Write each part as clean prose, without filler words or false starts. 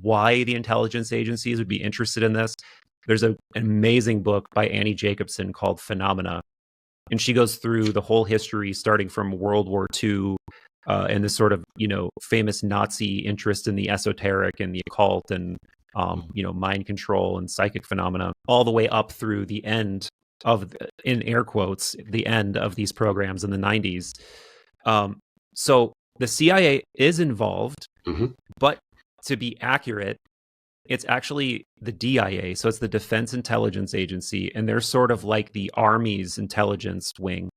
why the intelligence agencies would be interested in this. There's an amazing book by Annie Jacobson called Phenomena. And she goes through the whole history starting from World War II and this sort of, famous Nazi interest in the esoteric and the occult and, mind control and psychic phenomena, all the way up through the end of, in air quotes, the end of these programs in the 90s. So the CIA is involved, but to be accurate, it's actually the DIA, so it's the Defense Intelligence Agency, and they're sort of like the Army's intelligence wing.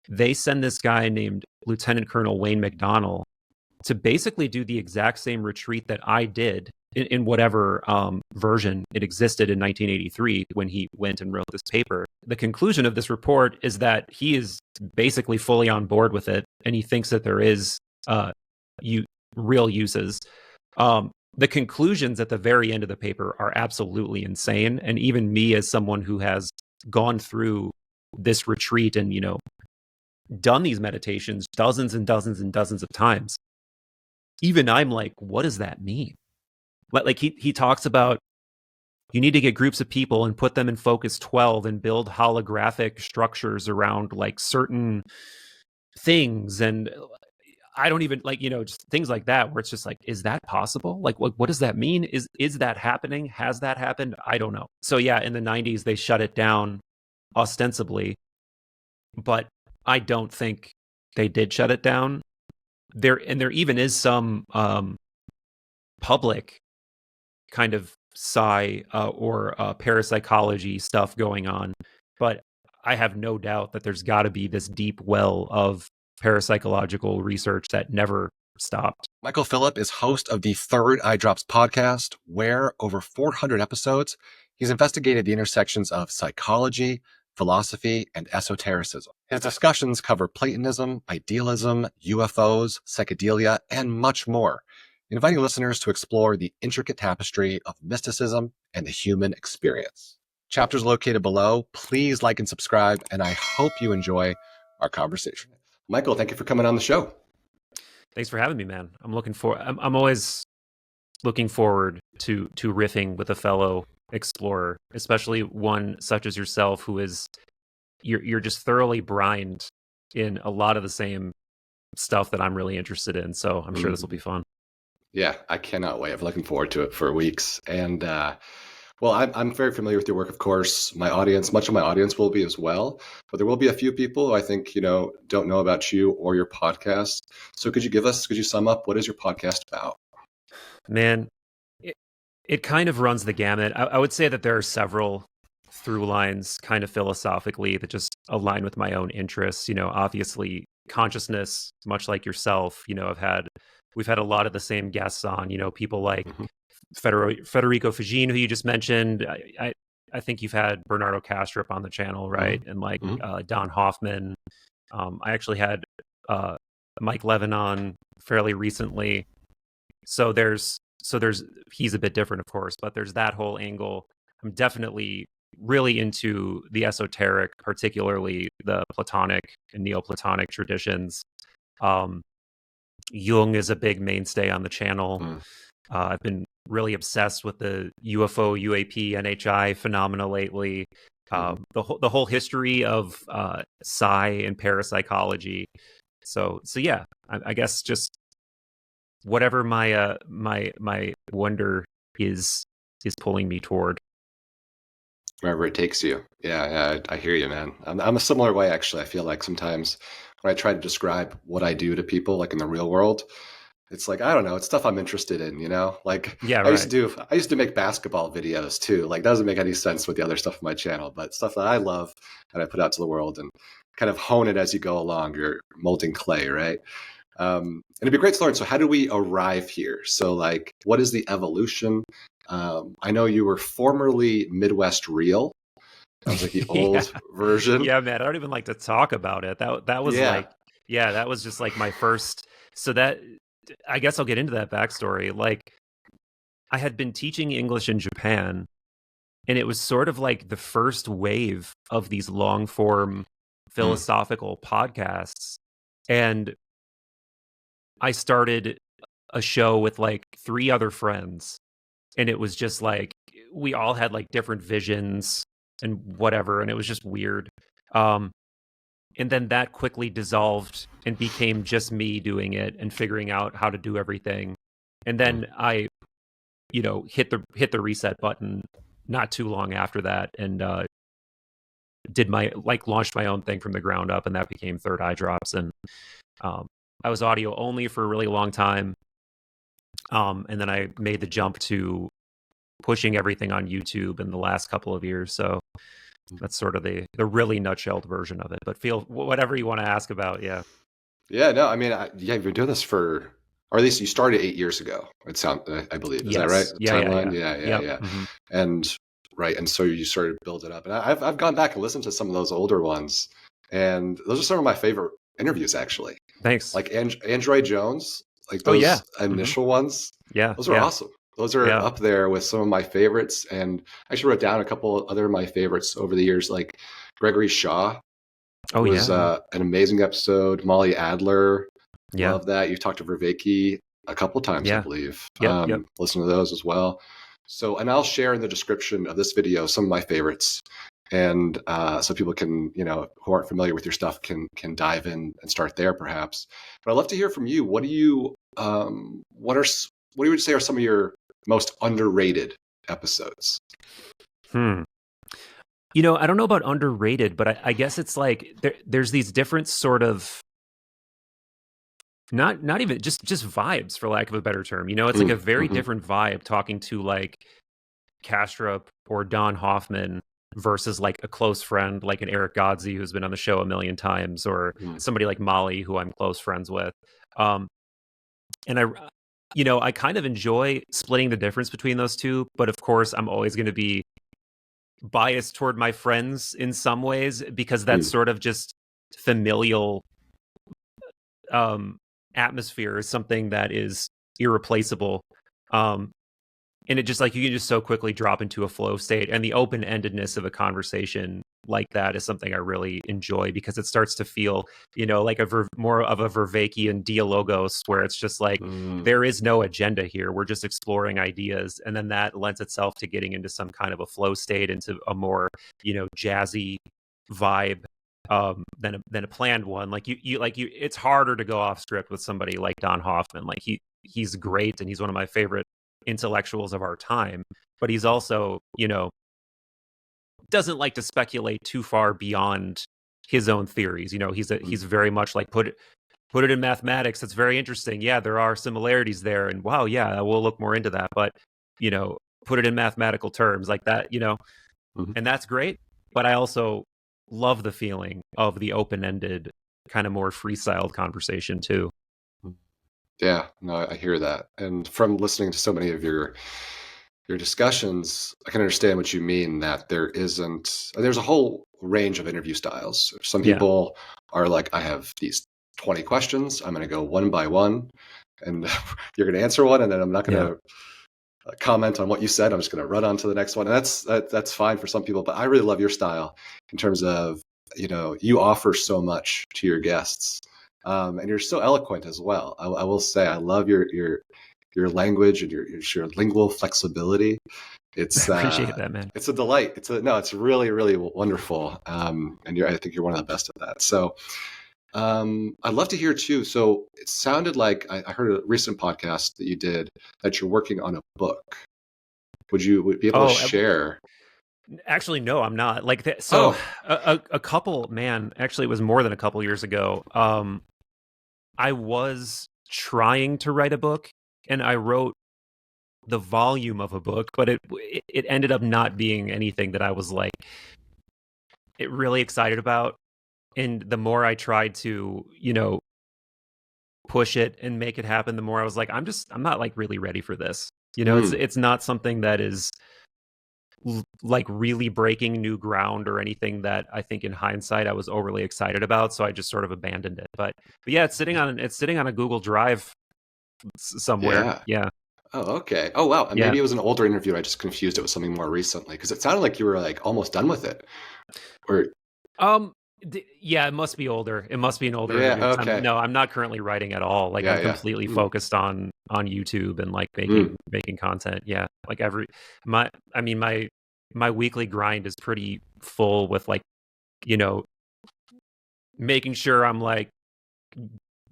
They send this guy named Lieutenant Colonel Wayne McDonnell to basically do the exact same retreat that I did in whatever version it existed in 1983 when he went and wrote this paper. The conclusion of this report is that he is basically fully on board with it, and he thinks that there is real uses. The conclusions at the very end of the paper are absolutely insane. And even me, as someone who has gone through this retreat and, done these meditations dozens and dozens and dozens of times, even I'm like, what does that mean? Like he talks about, you need to get groups of people and put them in focus 12 and build holographic structures around like certain things. And I don't even just things like that, where it's just like, is that possible? Like, what does that mean? Is that happening? Has that happened? I don't know. So yeah, in the 90s, they shut it down ostensibly, but I don't think they did shut it down. There even is some public kind of or parapsychology stuff going on, but I have no doubt that there's got to be this deep well of parapsychological research that never stopped. Michael Phillip is host of the Third Eye Drops podcast, where over 400 episodes, he's investigated the intersections of psychology, philosophy, and esotericism. His discussions cover platonism, idealism, UFOs, psychedelia, and much more, inviting listeners to explore the intricate tapestry of mysticism and the human experience. Chapters located below. Please like and subscribe, and I hope you enjoy our conversation. Michael, thank you for coming on the show. Thanks for having me, man. I'm always looking forward to riffing with a fellow explorer, especially one such as yourself, who is you're just thoroughly brined in a lot of the same stuff that I'm really interested in. So I'm sure this will be fun. Yeah, I cannot wait. I'm looking forward to it for weeks. And well, I'm very familiar with your work, of course. Much of my audience will be as well. But there will be a few people who I think, don't know about you or your podcast. So could you sum up, what is your podcast about? Man, it kind of runs the gamut. I would say that there are several through lines kind of philosophically that just align with my own interests. Obviously consciousness, much like yourself, we've had a lot of the same guests on, people like Federico Fagin, who you just mentioned. I think you've had Bernardo Kastrup on the channel, right? And like Don Hoffman. I actually had Mike Levin on fairly recently. So there's he's a bit different, of course, but there's that whole angle. I'm definitely really into the esoteric, particularly the Platonic and Neoplatonic traditions. Jung is a big mainstay on the channel. I've been really obsessed with the UFO, UAP, NHI phenomena lately. The whole history of psi and parapsychology. So yeah, I guess just whatever my wonder is pulling me toward. Wherever it takes you. Yeah, I hear you, man. I'm a similar way, actually. I feel like sometimes when I try to describe what I do to people, like in the real world, it's like, I don't know, it's stuff I'm interested in, Like, yeah, right. I used to make basketball videos too. Like, doesn't make any sense with the other stuff on my channel, but stuff that I love and I put out to the world and kind of hone it as you go along. You're molding clay, right? And it'd be great to learn. So how do we arrive here? So like, what is the evolution? I know you were formerly Midwest Real. That was like the old version. Yeah, man. I don't even like to talk about it. That was that was just like my first. So that, I guess I'll get into that backstory. Like, I had been teaching English in Japan, and it was sort of like the first wave of these long form philosophical podcasts. And I started a show with like 3 other friends, and it was just like we all had like different visions and whatever, and it was just weird. And then that quickly dissolved and became just me doing it and figuring out how to do everything. And then I, hit the reset button not too long after that, and launched my own thing from the ground up, and that became Third Eye Drops. And I was audio only for a really long time. And then I made the jump to pushing everything on YouTube in the last couple of years. So that's sort of the really nutshelled version of it. But feel whatever you want to ask about. Yeah. Yeah. No, I mean, you've been doing this for, or at least you started 8 years ago. I believe. Is that right? Yeah. Timeline? Yeah. Yeah. Mm-hmm. And right. And so you started to build it up. And I've gone back and listened to some of those older ones. And those are some of my favorite interviews, actually. Thanks. Like Android Jones, like those initial ones. Yeah. Those are awesome. Those are up there with some of my favorites. And I actually wrote down a couple other of my favorites over the years, like Gregory Shaw. Was an amazing episode. Molly Adler. Love that. You've talked to Vervaeke a couple times, I believe. Listen to those as well. So, and I'll share in the description of this video some of my favorites. And so people can, who aren't familiar with your stuff can dive in and start there perhaps. But I'd love to hear from you. What do you would say are some of your most underrated episodes? I don't know about underrated, but I guess it's like there's these different sort of not even just vibes, for lack of a better term. It's like a very different vibe talking to like Kastrup or Don Hoffman versus like a close friend like an Eric Godsey who's been on the show a million times, or somebody like Molly who I'm close friends with. And I kind of enjoy splitting the difference between those two, but of course I'm always going to be biased toward my friends in some ways, because that's sort of just familial atmosphere is something that is irreplaceable. And it just like you can just so quickly drop into a flow state, and the open-endedness of a conversation like that is something I really enjoy, because it starts to feel, like more of a Vervaekean dialogos, where it's just like there is no agenda here. We're just exploring ideas, and then that lends itself to getting into some kind of a flow state, into a more jazzy vibe than a planned one. Like you it's harder to go off script with somebody like Don Hoffman. Like he's great, and he's one of my favorite intellectuals of our time, but he's also doesn't like to speculate too far beyond his own theories. He's very much like put it in mathematics. That's very interesting. Yeah, there are similarities there, and wow, yeah, we'll look more into that. But put it in mathematical terms like that. And that's great. But I also love the feeling of the open-ended, kind of more freestyled conversation too. Yeah, no, I hear that. And from listening to so many of your discussions, I can understand what you mean, that there's a whole range of interview styles. Some people are like, I have these 20 questions. I'm going to go one by one, and you're going to answer one, and then I'm not going to comment on what you said. I'm just going to run on to the next one. And that's fine for some people, but I really love your style in terms of, you offer so much to your guests. And you're so eloquent as well. I will say, I love your language and your lingual flexibility. It's I appreciate that, man. It's a delight. It's really, really wonderful. And I think you're one of the best at that. So I'd love to hear too. So it sounded like I heard a recent podcast that you did that you're working on a book. Would you be able to share? Actually, no, I'm not. Like that. So a couple, man, actually it was more than a couple years ago. I was trying to write a book, and I wrote the volume of a book, but it ended up not being anything that I was like really excited about. And the more I tried to, push it and make it happen, the more I was like, I'm not like really ready for this. It's not something that is like really breaking new ground or anything that I think in hindsight I was overly excited about. So I just sort of abandoned it. But yeah, it's sitting on a Google Drive somewhere. Yeah. Oh, okay. Oh, wow. And maybe it was an older interview. I just confused it with something more recently, because it sounded like you were like almost done with it. Or Yeah, it must be older. It must be an older Yeah. interview. 'Cause Okay. I'm not currently writing at all. Like, I'm Yeah. completely focused on YouTube and like Mm. making content. Yeah, like I mean my weekly grind is pretty full with like, you know, making sure I'm like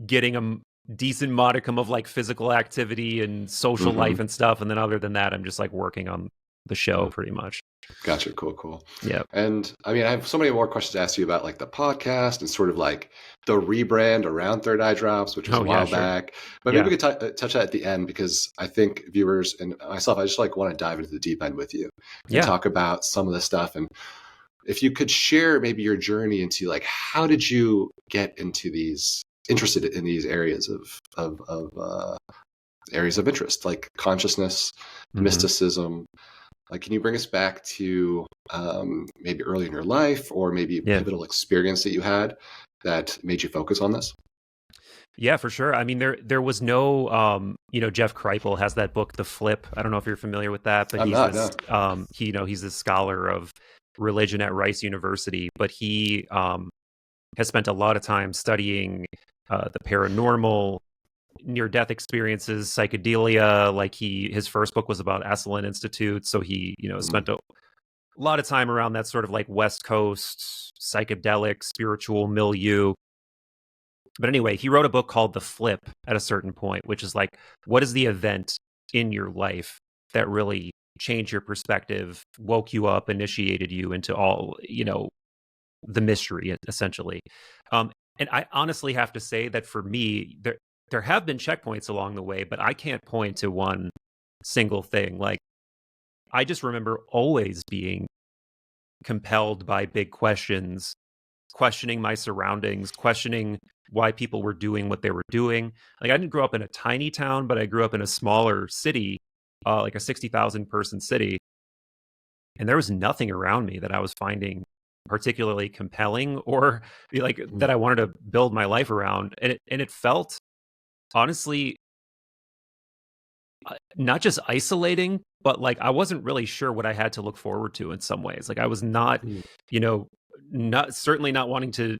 getting a decent modicum of like physical activity and social life and stuff, and then other than that, I'm just like working on the show pretty much. Gotcha. Cool. Yeah. And I mean, I have so many more questions to ask you about like the podcast and sort of like the rebrand around Third Eye Drops, which was a while back. But maybe we could touch that at the end, because I think viewers and myself, I just like want to dive into the deep end with you and talk about some of the stuff. And if you could share maybe your journey into like, how did you get into interested in these areas of areas of interest, like consciousness, mysticism. Like, can you bring us back to maybe early in your life, or maybe a pivotal experience that you had that made you focus on this? Yeah, for sure. I mean, there was no, Jeff Kripal has that book, The Flip. I don't know if you're familiar with that, but he's a scholar of religion at Rice University, but he has spent a lot of time studying the paranormal, near-death experiences, psychedelia. Like his first book was about Esalen Institute, so he spent a lot of time around that sort of like West Coast psychedelic spiritual milieu. But anyway, he wrote a book called The Flip at a certain point, which is like, what is the event in your life that really changed your perspective, woke you up, initiated you into all, the mystery, essentially. And I honestly have to say that for me, there have been checkpoints along the way, but I can't point to one single thing. Like, I just remember always being compelled by big questions, questioning my surroundings, questioning why people were doing what they were doing. Like, I didn't grow up in a tiny town, but I grew up in a smaller city, like a 60,000 person city. And there was nothing around me that I was finding particularly compelling or like that I wanted to build my life around. And it felt, honestly, not just isolating, but like I wasn't really sure what I had to look forward to in some ways. Like, I was not, certainly not wanting to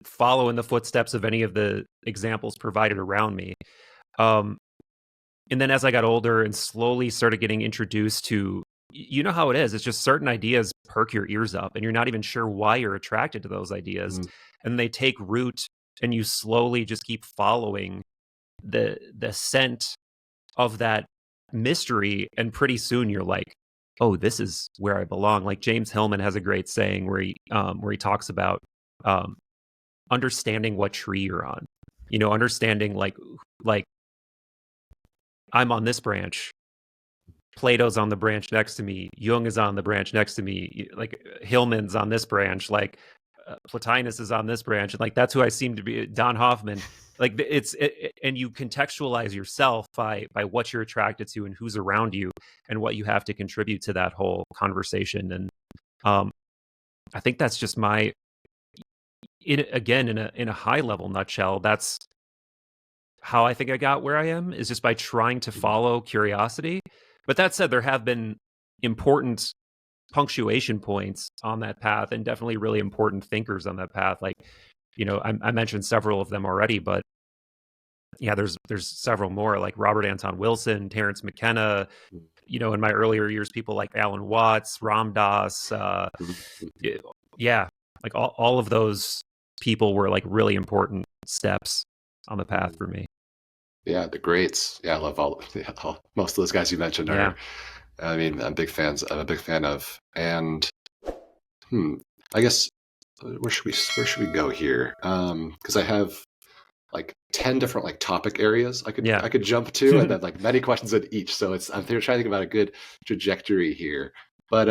follow in the footsteps of any of the examples provided around me. And then as I got older and slowly started getting introduced to, you know how it is, it's just certain ideas perk your ears up and you're not even sure why you're attracted to those ideas. And they take root and you slowly just keep following the scent of that mystery, and pretty soon you're like, oh, this is where I belong. Like, James Hillman has a great saying where he talks about understanding what tree you're on. Understanding like I'm on this branch, Plato's on the branch next to me, Jung is on the branch next to me, like Hillman's on this branch, like Plotinus is on this branch, and like that's who I seem to be, Don Hoffman. Like, and you contextualize yourself by what you're attracted to and who's around you and what you have to contribute to that whole conversation. And I think that's just in a high level nutshell, that's how I think I got where I am, is just by trying to follow curiosity. But that said, there have been important punctuation points on that path, and definitely really important thinkers on that path. Like, I mentioned several of them already, but yeah, there's several more, like Robert Anton Wilson, Terence McKenna, in my earlier years, people like Alan Watts, Ram Dass, yeah, like all of those people were like really important steps on the path for me. Yeah, the greats. Yeah, I love most of those guys you mentioned are, I mean, I'm a big fan of. And I guess where should we go here? Because I have like 10 different like topic areas I could jump to, and then like many questions at each. So I'm trying to think about a good trajectory here. But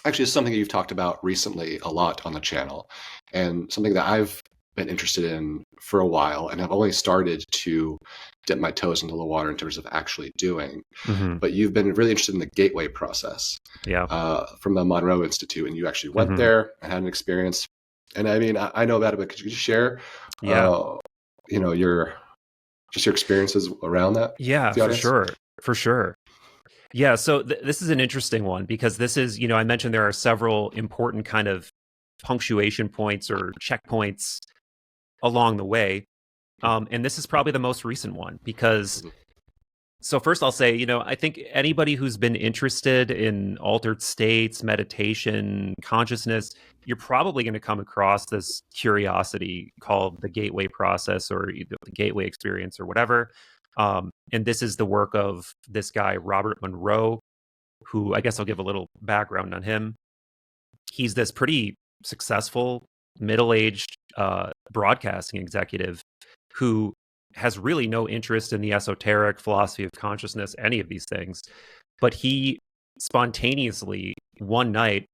actually, it's something that you've talked about recently a lot on the channel, and something that I've been interested in for a while, and I've only started to dip my toes into the water in terms of actually doing. But you've been really interested in the gateway process, from the Monroe Institute, and you actually went there and had an experience. And I mean, I know about it, but could you share, your experiences around that? Yeah, for sure. Yeah, so this is an interesting one, because this is, I mentioned there are several important kind of punctuation points or checkpoints along the way. And this is probably the most recent one because, so first I'll say, I think anybody who's been interested in altered states, meditation, consciousness, you're probably going to come across this curiosity called the gateway process or the gateway experience or whatever. And this is the work of this guy, Robert Monroe, who I guess I'll give a little background on him. He's this pretty successful middle-aged broadcasting executive who has really no interest in the esoteric philosophy of consciousness, any of these things. But he spontaneously one night,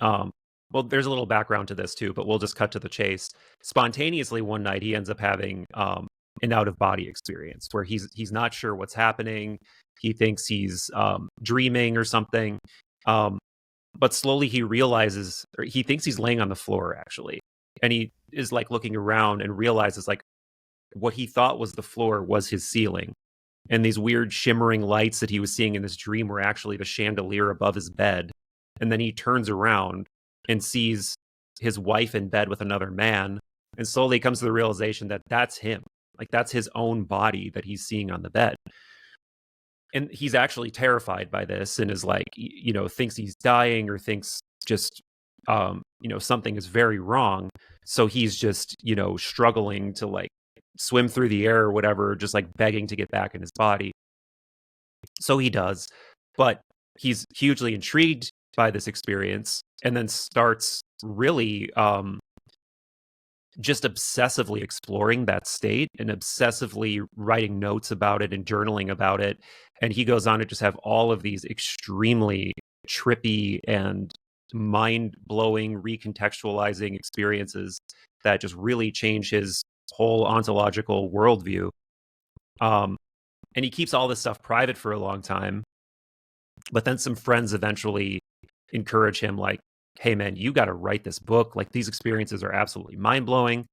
well, there's a little background to this too, but we'll just cut to the chase. Spontaneously one night, he ends up having an out-of-body experience where he's not sure what's happening. He thinks he's dreaming or something. But slowly he realizes, or he thinks he's laying on the floor actually. And he is like looking around and realizes like what he thought was the floor was his ceiling. And these weird shimmering lights that he was seeing in this dream were actually the chandelier above his bed. And then he turns around and sees his wife in bed with another man, and slowly comes to the realization that that's him. Like that's his own body that he's seeing on the bed. And he's actually terrified by this and is like, thinks he's dying or thinks just, something is very wrong. So he's just, struggling to like swim through the air or whatever, just like begging to get back in his body. So he does, but he's hugely intrigued by this experience and then starts really just obsessively exploring that state and obsessively writing notes about it and journaling about it. And he goes on to just have all of these extremely trippy and mind-blowing, recontextualizing experiences that just really change his whole ontological worldview. And he keeps all this stuff private for a long time. But then some friends eventually encourage him like, hey man, you got to write this book. Like these experiences are absolutely mind-blowing.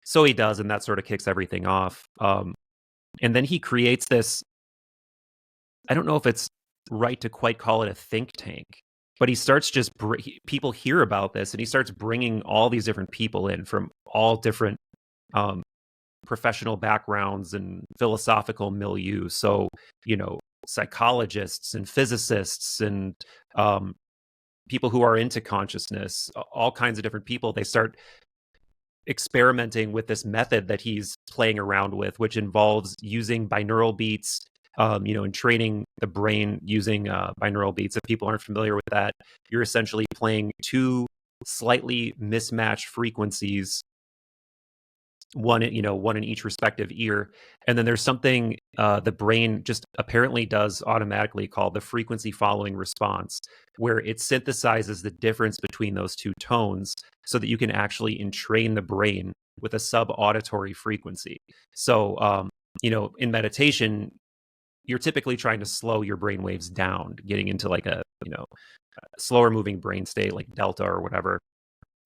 So he does, and that sort of kicks everything off. And then he creates this, I don't know if it's right to quite call it a think tank, but he starts just, people hear about this and he starts bringing all these different people in from all different professional backgrounds and philosophical milieu. So, psychologists and physicists and people who are into consciousness, all kinds of different people. They start experimenting with this method that he's playing around with, which involves using binaural beats, and training the brain using binaural beats. If people aren't familiar with that, you're essentially playing two slightly mismatched frequencies, one in each respective ear. And then there's something the brain just apparently does automatically called the frequency following response, where it synthesizes the difference between those two tones so that you can actually entrain the brain with a sub-auditory frequency. So, in meditation, you're typically trying to slow your brain waves down, getting into like a slower moving brain state like delta or whatever.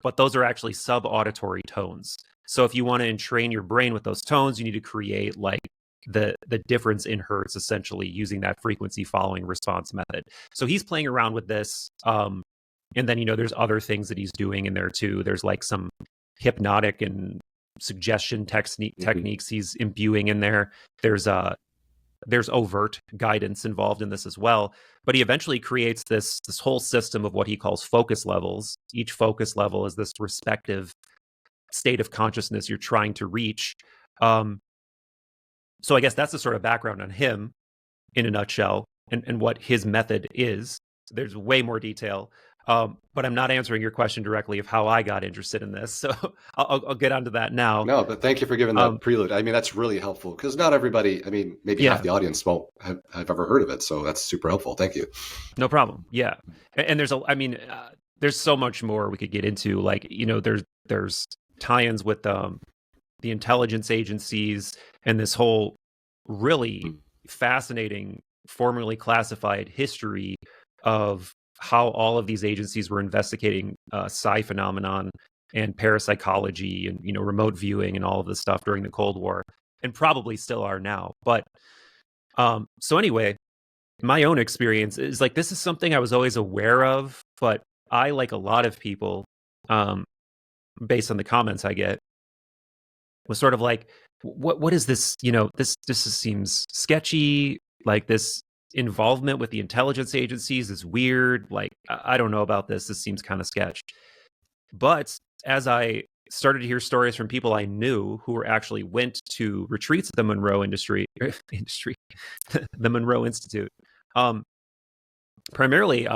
But those are actually sub-auditory tones. So if you want to entrain your brain with those tones, you need to create like the difference in hertz, essentially using that frequency following response method. So he's playing around with this. And then, there's other things that he's doing in there too. There's like some hypnotic and suggestion techniques he's imbuing in there. There's overt guidance involved in this as well. But he eventually creates this whole system of what he calls focus levels. Each focus level is this respective state of consciousness you're trying to reach. So I guess that's the sort of background on him in a nutshell and what his method is. There's way more detail, but I'm not answering your question directly of how I got interested in this. So I'll get onto that now. No, but thank you for giving that prelude. I mean, that's really helpful because not everybody, maybe half the audience won't have ever heard of it. So that's super helpful. Thank you. No problem. Yeah. And there's so much more we could get into. Like, there's tie-ins with the intelligence agencies and this whole really fascinating, formally classified history of how all of these agencies were investigating psi phenomenon and parapsychology and remote viewing and all of this stuff during the Cold War, and probably still are now. But so anyway, my own experience is like this is something I was always aware of, but I, like a lot of people, based on the comments I get, was sort of like, what is this? This seems sketchy. Like, this involvement with the intelligence agencies is weird. Like, I don't know about this. This seems kind of sketch. But as I started to hear stories from people I knew who actually went to retreats at the Monroe the Monroe Institute. Primarily,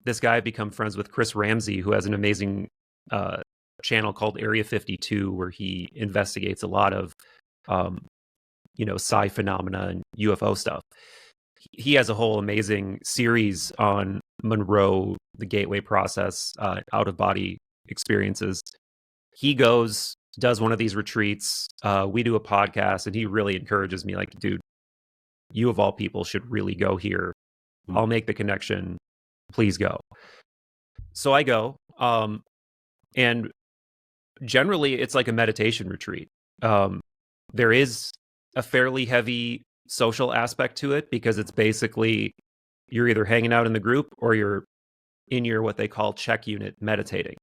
this guy I've become friends with, Chris Ramsey, who has an amazing channel called Area 52, where he investigates a lot of, psi phenomena and UFO stuff. He has a whole amazing series on Monroe, the gateway process, out-of-body experiences. He does one of these retreats. We do a podcast, and he really encourages me, like, dude, you of all people should really go here. I'll make the connection. Please go. So I go. And generally, it's like a meditation retreat. There is a fairly heavy social aspect to it, because it's basically you're either hanging out in the group or you're in your what they call check unit meditating.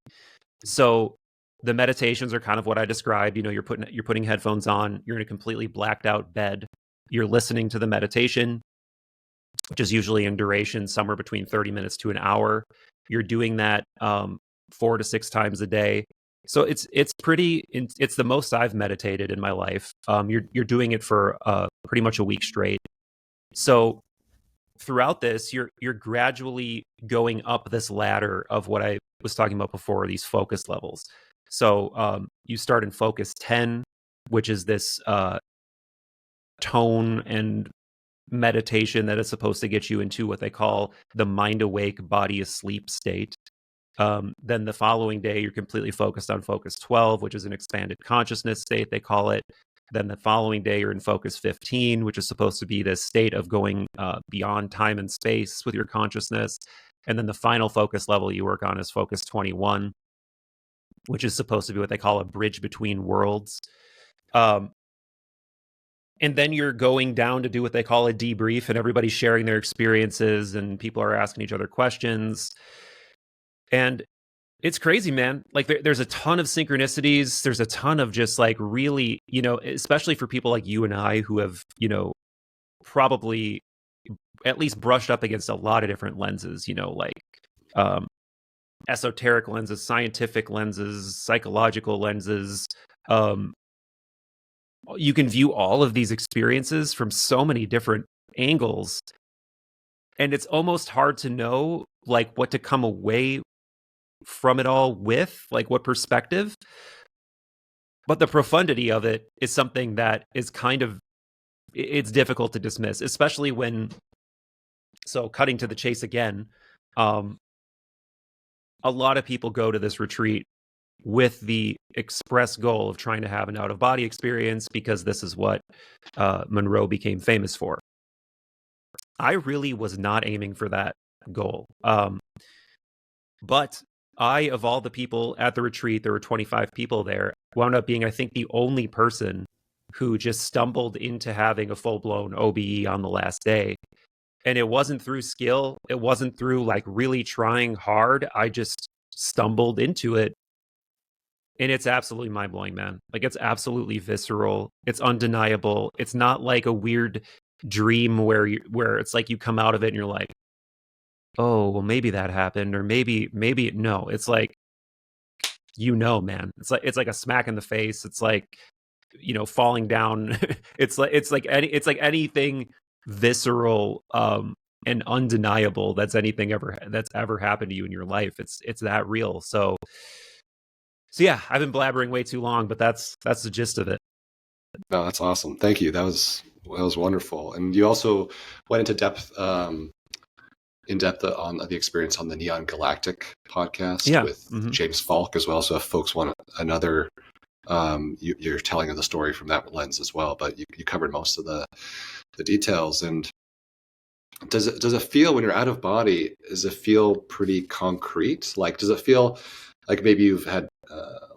So the meditations are kind of what I described. You're putting headphones on. You're in a completely blacked out bed. You're listening to the meditation, which is usually in duration somewhere between 30 minutes to an hour. You're doing that 4 to 6 times a day. So it's the most I've meditated in my life. You're doing it for pretty much a week straight. So throughout this, you're gradually going up this ladder of what I was talking about before, these focus levels. So you start in focus 10, which is this tone and meditation that is supposed to get you into what they call the mind awake, body asleep state. Then the following day, you're completely focused on focus 12, which is an expanded consciousness state, they call it. Then the following day, you're in focus 15, which is supposed to be this state of going beyond time and space with your consciousness. And then the final focus level you work on is focus 21, which is supposed to be what they call a bridge between worlds. And then you're going down to do what they call a debrief, and everybody's sharing their experiences, and people are asking each other questions. And it's crazy, man. Like, there's a ton of synchronicities. There's a ton of just like really, especially for people like you and I who have, probably at least brushed up against a lot of different lenses, esoteric lenses, scientific lenses, psychological lenses. You can view all of these experiences from so many different angles. And it's almost hard to know, like, what to come away from it all with, like, what perspective. But the profundity of it is something that is it's difficult to dismiss, especially when, so cutting to the chase again, a lot of people go to this retreat with the express goal of trying to have an out-of-body experience, because this is what Monroe became famous for. I really was not aiming for that goal. But I, of all the people at the retreat, there were 25 people there, wound up being, I think, the only person who just stumbled into having a full-blown OBE on the last day. And it wasn't through skill. It wasn't through like really trying hard. I just stumbled into it. And it's absolutely mind-blowing, man. Like, it's absolutely visceral. It's undeniable. It's not like a weird dream where it's like you come out of it and you're like, oh, well, maybe that happened, or maybe no. It's like, man. It's like a smack in the face. It's like, falling down. it's like anything visceral and undeniable that's ever happened to you in your life. It's that real. So yeah, I've been blabbering way too long, but that's the gist of it. No, that's awesome. Thank you. That was wonderful. And you also went into depth on the experience on the Neon Galactic podcast with James Falk as well. So if folks want another, you're telling the story from that lens as well, but you covered most of the details. And does it feel, when you're out of body, does it feel pretty concrete? Like, does it feel like maybe you've had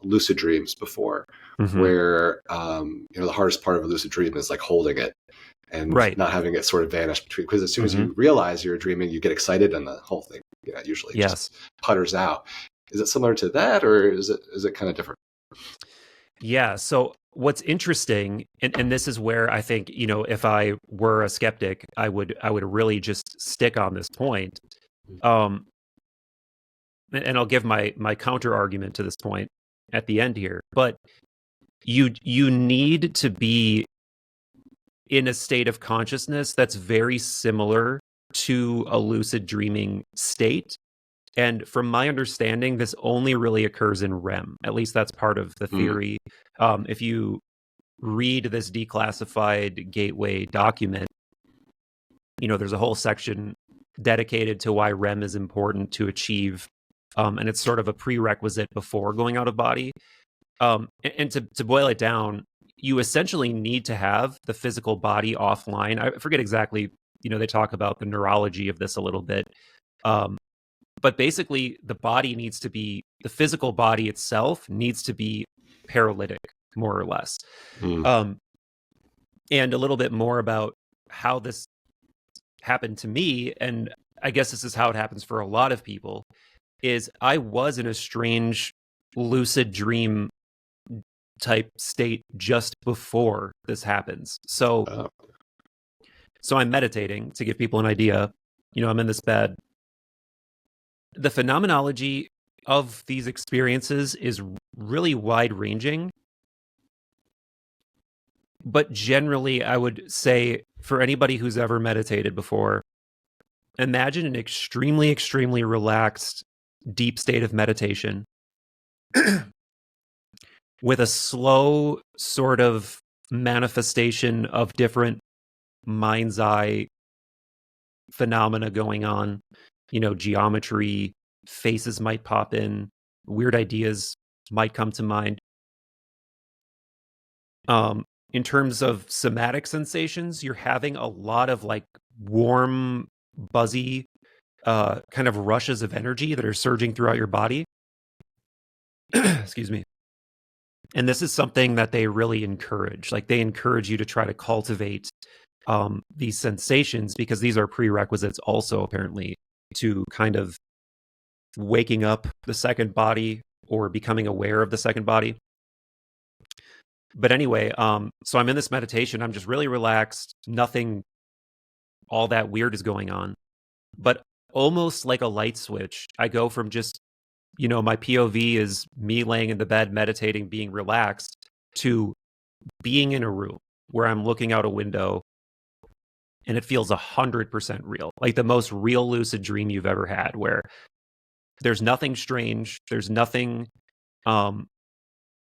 lucid dreams before, where the hardest part of a lucid dream is like holding it and not having it sort of vanish between, because as soon as you realize you're dreaming, you get excited and the whole thing usually just putters out. Is it similar to that, or is it kind of different? Yeah. So what's interesting, and this is where I think, if I were a skeptic, I would really just stick on this point. And I'll give my counter argument to this point at the end here. But you need to be in a state of consciousness that's very similar to a lucid dreaming state. And from my understanding, this only really occurs in REM. At least that's part of the theory. If you read this declassified gateway document, there's a whole section dedicated to why REM is important to achieve. And it's sort of a prerequisite before going out of body. And to boil it down, you essentially need to have the physical body offline. I forget exactly, they talk about the neurology of this a little bit. But basically, the physical body itself needs to be paralytic, more or less. And a little bit more about how this happened to me, and I guess this is how it happens for a lot of people, is I was in a strange lucid dream type state just before this happens. So I'm meditating, to give people an idea. I'm in this bed. The phenomenology of these experiences is really wide ranging. But generally, I would say, for anybody who's ever meditated before, imagine an extremely, extremely relaxed, deep state of meditation with a slow sort of manifestation of different mind's eye phenomena going on. Geometry, faces might pop in, weird ideas might come to mind. In terms of somatic sensations, you're having a lot of like warm, buzzy, kind of rushes of energy that are surging throughout your body. Excuse me. And this is something that they really encourage. Like, they encourage you to try to cultivate these sensations, because these are prerequisites also, apparently, to kind of waking up the second body or becoming aware of the second body. But anyway, so I'm in this meditation. I'm just really relaxed. Nothing all that weird is going on. But almost like a light switch, I go from just, my POV is me laying in the bed, meditating, being relaxed, to being in a room where I'm looking out a window, and it feels 100% real. Like the most real lucid dream you've ever had, where there's nothing strange. There's nothing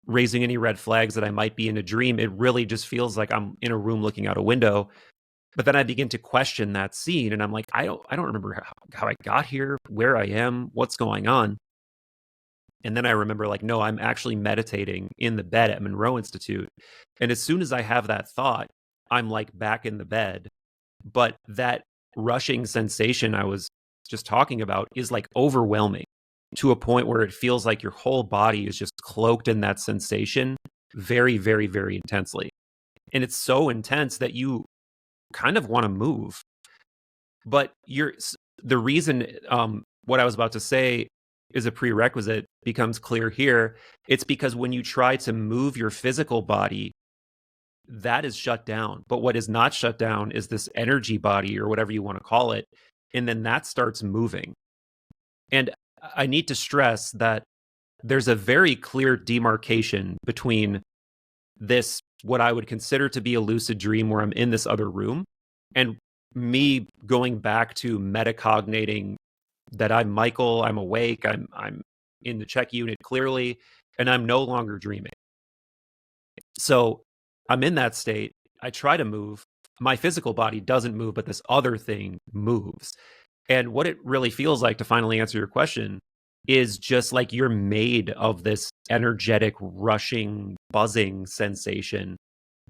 raising any red flags that I might be in a dream. It really just feels like I'm in a room looking out a window. But then I begin to question that scene, and I'm like, I don't remember how I got here, where I am, what's going on. And then I remember, like, no, I'm actually meditating in the bed at Monroe Institute. And as soon as I have that thought, I'm like back in the bed. But that rushing sensation I was just talking about is like overwhelming, to a point where it feels like your whole body is just cloaked in that sensation very, very, very intensely. And it's so intense that you kind of want to move. But the reason what I was about to say is a prerequisite becomes clear here. It's because when you try to move your physical body, that is shut down. But what is not shut down is this energy body, or whatever you want to call it. And then that starts moving. And I need to stress that there's a very clear demarcation between this, what I would consider to be a lucid dream where I'm in this other room, and me going back to metacognating that I'm Michael, I'm awake, I'm in the check unit clearly, and I'm no longer dreaming. So I'm in that state. I try to move. My physical body doesn't move, but this other thing moves. And what it really feels like, to finally answer your question, is just like you're made of this energetic, rushing, buzzing sensation,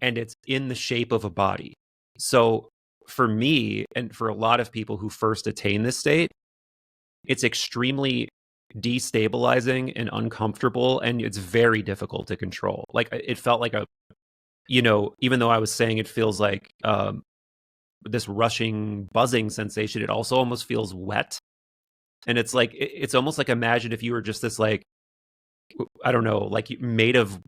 and it's in the shape of a body. So for me, and for a lot of people who first attain this state, it's extremely destabilizing and uncomfortable, and it's very difficult to control. Like, it felt like even though I was saying it feels like this rushing, buzzing sensation, it also almost feels wet. And it's like, it's almost like, imagine if you were just this, like, I don't know, like made of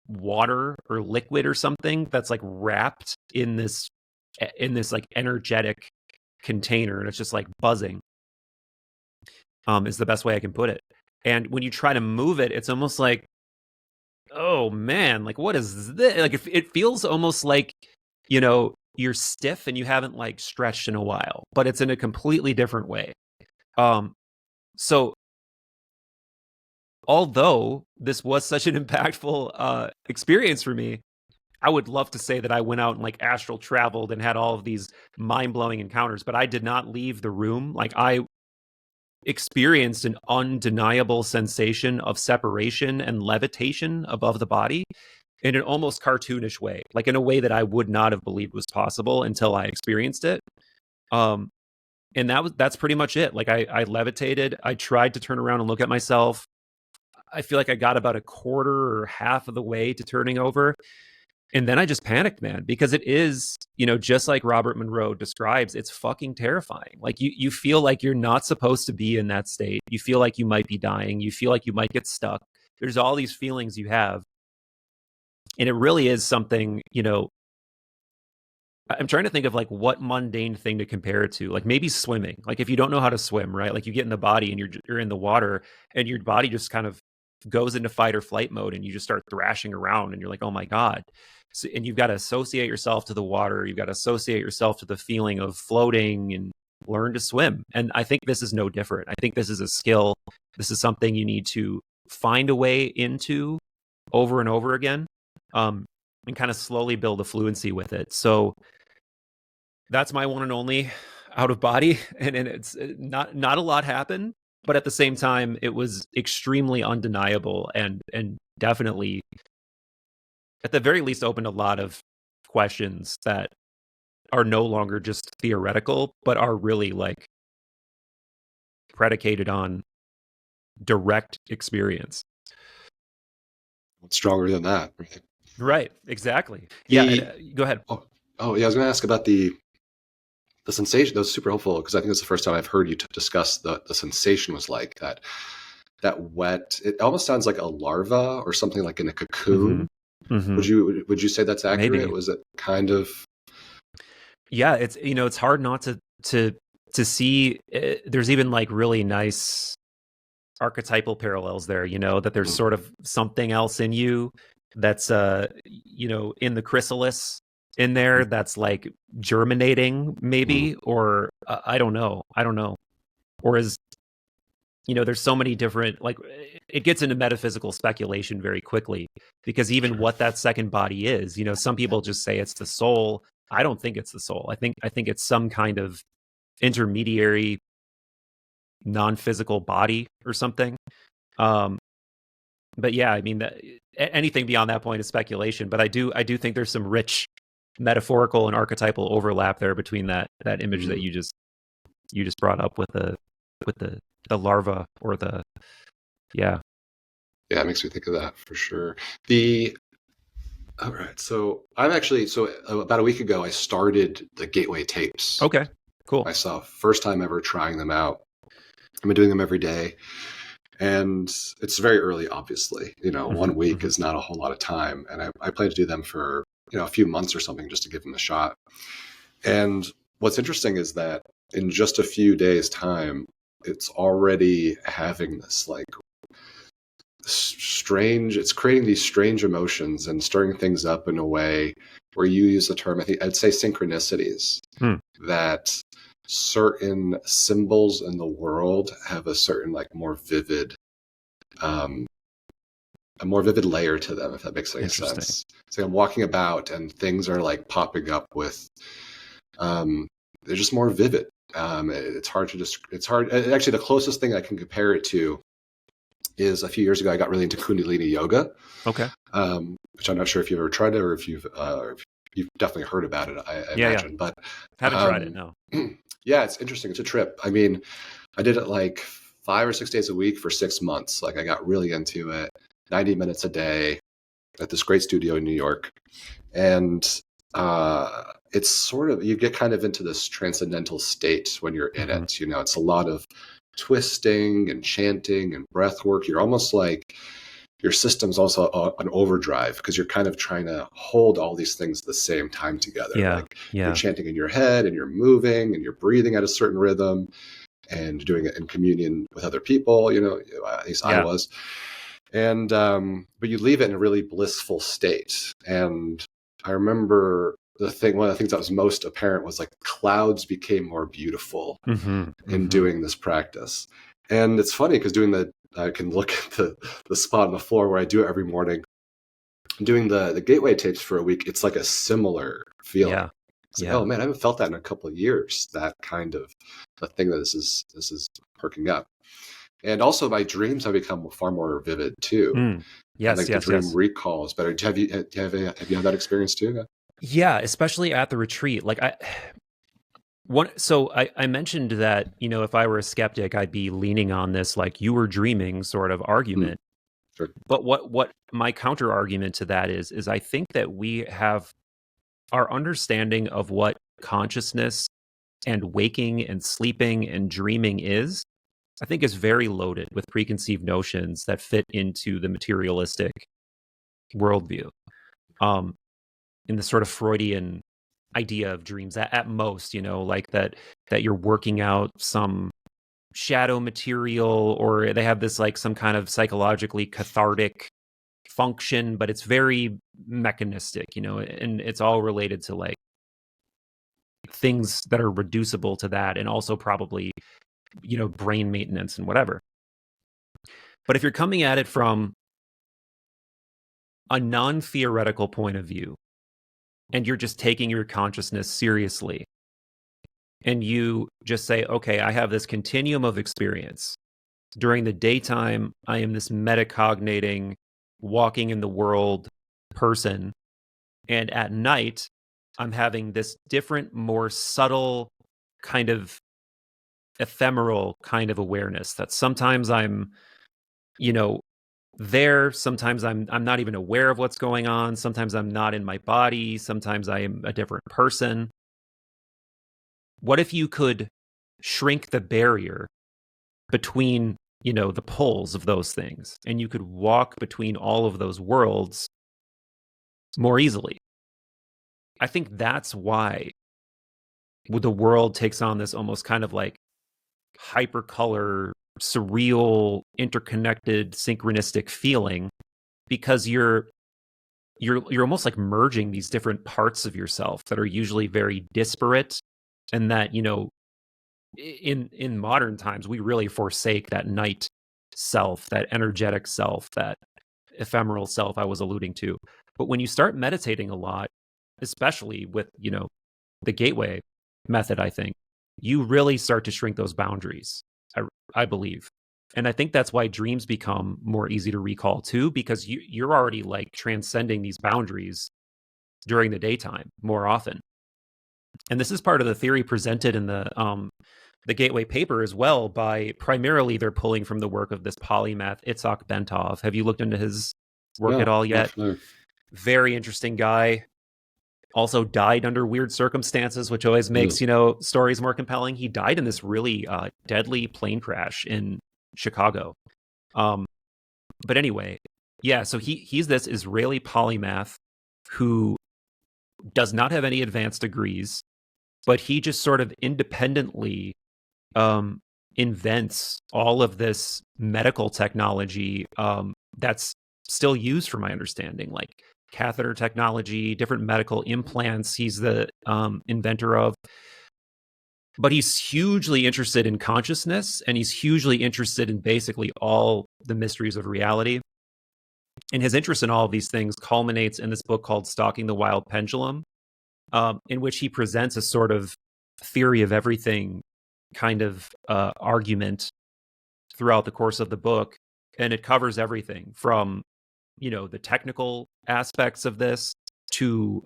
water or liquid or something that's like wrapped in this like energetic container, and it's just like buzzing, is the best way I can put it. And when you try to move it, it's almost like, oh man, like what is this? Like it feels almost like, you know, you're stiff and you haven't like stretched in a while, but it's in a completely different way. So although this was such an impactful experience for me, I would love to say that I went out and like astral traveled and had all of these mind-blowing encounters, but I did not leave the room. Like, I experienced an undeniable sensation of separation and levitation above the body in an almost cartoonish way, like in a way that I would not have believed was possible until I experienced it. And that's pretty much it. Like, I levitated. I tried to turn around and look at myself. I feel like I got about a quarter or half of the way to turning over. And then I just panicked, man, because it is, you know, just like Robert Monroe describes, it's fucking terrifying. Like, you feel like you're not supposed to be in that state. You feel like you might be dying. You feel like you might get stuck. There's all these feelings you have. And it really is something, you know, I'm trying to think of like what mundane thing to compare it to. Like maybe swimming. Like if you don't know how to swim, right? Like you get in the body and you're in the water and your body just kind of goes into fight or flight mode and you just start thrashing around and you're like, oh my God. So, and you've got to associate yourself to the water. You've got to associate yourself to the feeling of floating and learn to swim. And I think this is no different. I think this is a skill. This is something you need to find a way into over and over again, and kind of slowly build a fluency with it. So that's my one and only out of body. And it's not a lot happened, but at the same time, it was extremely undeniable and definitely, at the very least, opened a lot of questions that are no longer just theoretical, but are really like predicated on direct experience. What's stronger than that? Right. Exactly. Yeah. Go ahead. Oh, yeah. I was going to ask about the sensation. That was super helpful because I think it's the first time I've heard you discuss the sensation was like that wet. It almost sounds like a larva or something like in a cocoon. Mm-hmm. Mm-hmm. Would you say that's accurate? Maybe. Was it kind of? Yeah, it's, you know, it's hard not to see. There's even like really nice archetypal parallels there. You know, that there's sort of something else in you that's you know, in the chrysalis in there that's like germinating maybe, or I don't know, or is, you know, there's so many different, like, it gets into metaphysical speculation very quickly, because even what that second body is, you know, some people just say it's the soul. I don't think it's the soul. I think it's some kind of intermediary non-physical body or something. But yeah, I mean, anything beyond that point is speculation, but I do think there's some rich metaphorical and archetypal overlap there between that image that you just brought up with the larva or the it makes me think of that for sure. All right, so about a week ago I started the Gateway tapes. Okay, cool. Myself, first time ever trying them out. I've been doing them every day, and it's very early, obviously. You know, 1 week is not a whole lot of time, and I plan to do them for, you know, a few months or something just to give them a shot. And what's interesting is that in just a few days' time, it's already having this like strange, it's creating these strange emotions and stirring things up in a way where you use the term, I'd say synchronicities, that certain symbols in the world have a certain like more vivid, a more vivid layer to them, if that makes any sense. So I'm walking about and things are like popping up with, they're just more vivid. It's hard to it's hard. Actually, the closest thing I can compare it to is a few years ago, I got really into Kundalini yoga. Okay. Which I'm not sure if you've ever tried it or if you've definitely heard about it, I imagine. Yeah. But haven't tried it, no. Yeah, it's interesting. It's a trip. I mean, I did it like 5 or 6 days a week for 6 months. Like I got really into it, 90 minutes a day at this great studio in New York. And it's sort of, you get kind of into this transcendental state when you're in it. You know, it's a lot of twisting and chanting and breath work. You're almost like your system's also an overdrive because you're kind of trying to hold all these things at the same time together. Like you're chanting in your head and you're moving and you're breathing at a certain rhythm and doing it in communion with other people, at least I was. And, but you leave it in a really blissful state. And I remember one of the things that was most apparent was like clouds became more beautiful in doing this practice. And it's funny because I can look at the spot on the floor where I do it every morning. Doing the gateway tapes for a week, it's like a similar feeling. Yeah. It's like, oh man, I haven't felt that in a couple of years. That kind of the thing that this is perking up. And also my dreams have become far more vivid too. Yes, the dream recall is better. Have you had that experience too? Yeah, especially at the retreat. Like I mentioned that, if I were a skeptic, I'd be leaning on this, like, you were dreaming sort of argument. Sure. But what my counter argument to that is I think that we have our understanding of what consciousness and waking and sleeping and dreaming is, I think, is very loaded with preconceived notions that fit into the materialistic worldview. In the sort of Freudian idea of dreams at most, like that you're working out some shadow material, or they have this like some kind of psychologically cathartic function, but it's very mechanistic, and it's all related to like things that are reducible to that, and also probably, brain maintenance and whatever. But if you're coming at it from a non-theoretical point of view, and you're just taking your consciousness seriously, and you just say, okay, I have this continuum of experience. During the daytime, I am this metacognating, walking in the world person. And at night, I'm having this different, more subtle, kind of ephemeral kind of awareness that sometimes I'm, there, sometimes I'm not even aware of what's going on. Sometimes I'm not in my body. Sometimes I am a different person. What if you could shrink the barrier between, the poles of those things, and you could walk between all of those worlds more easily? I think that's why the world takes on this almost kind of like hypercolor, surreal, interconnected, synchronistic feeling, because you're almost like merging these different parts of yourself that are usually very disparate, and that, in modern times, we really forsake that night self, that energetic self, that ephemeral self I was alluding to. But when you start meditating a lot, especially with, the gateway method, I think you really start to shrink those boundaries, I believe. And I think that's why dreams become more easy to recall too, because you're already like transcending these boundaries during the daytime more often. And this is part of the theory presented in the Gateway paper as well, by primarily they're pulling from the work of this polymath Itzhak Bentov. Have you looked into his work at all yet? Definitely. Very interesting guy. Also died under weird circumstances, which always makes, stories more compelling. He died in this really deadly plane crash in Chicago. But anyway, yeah, so he's this Israeli polymath who does not have any advanced degrees, but he just sort of independently invents all of this medical technology that's still used, from my understanding, like catheter technology, different medical implants he's the inventor of. But he's hugely interested in consciousness, and he's hugely interested in basically all the mysteries of reality. And his interest in all of these things culminates in this book called Stalking the Wild Pendulum, in which he presents a sort of theory of everything kind of argument throughout the course of the book. And it covers everything from, the technical aspects of this to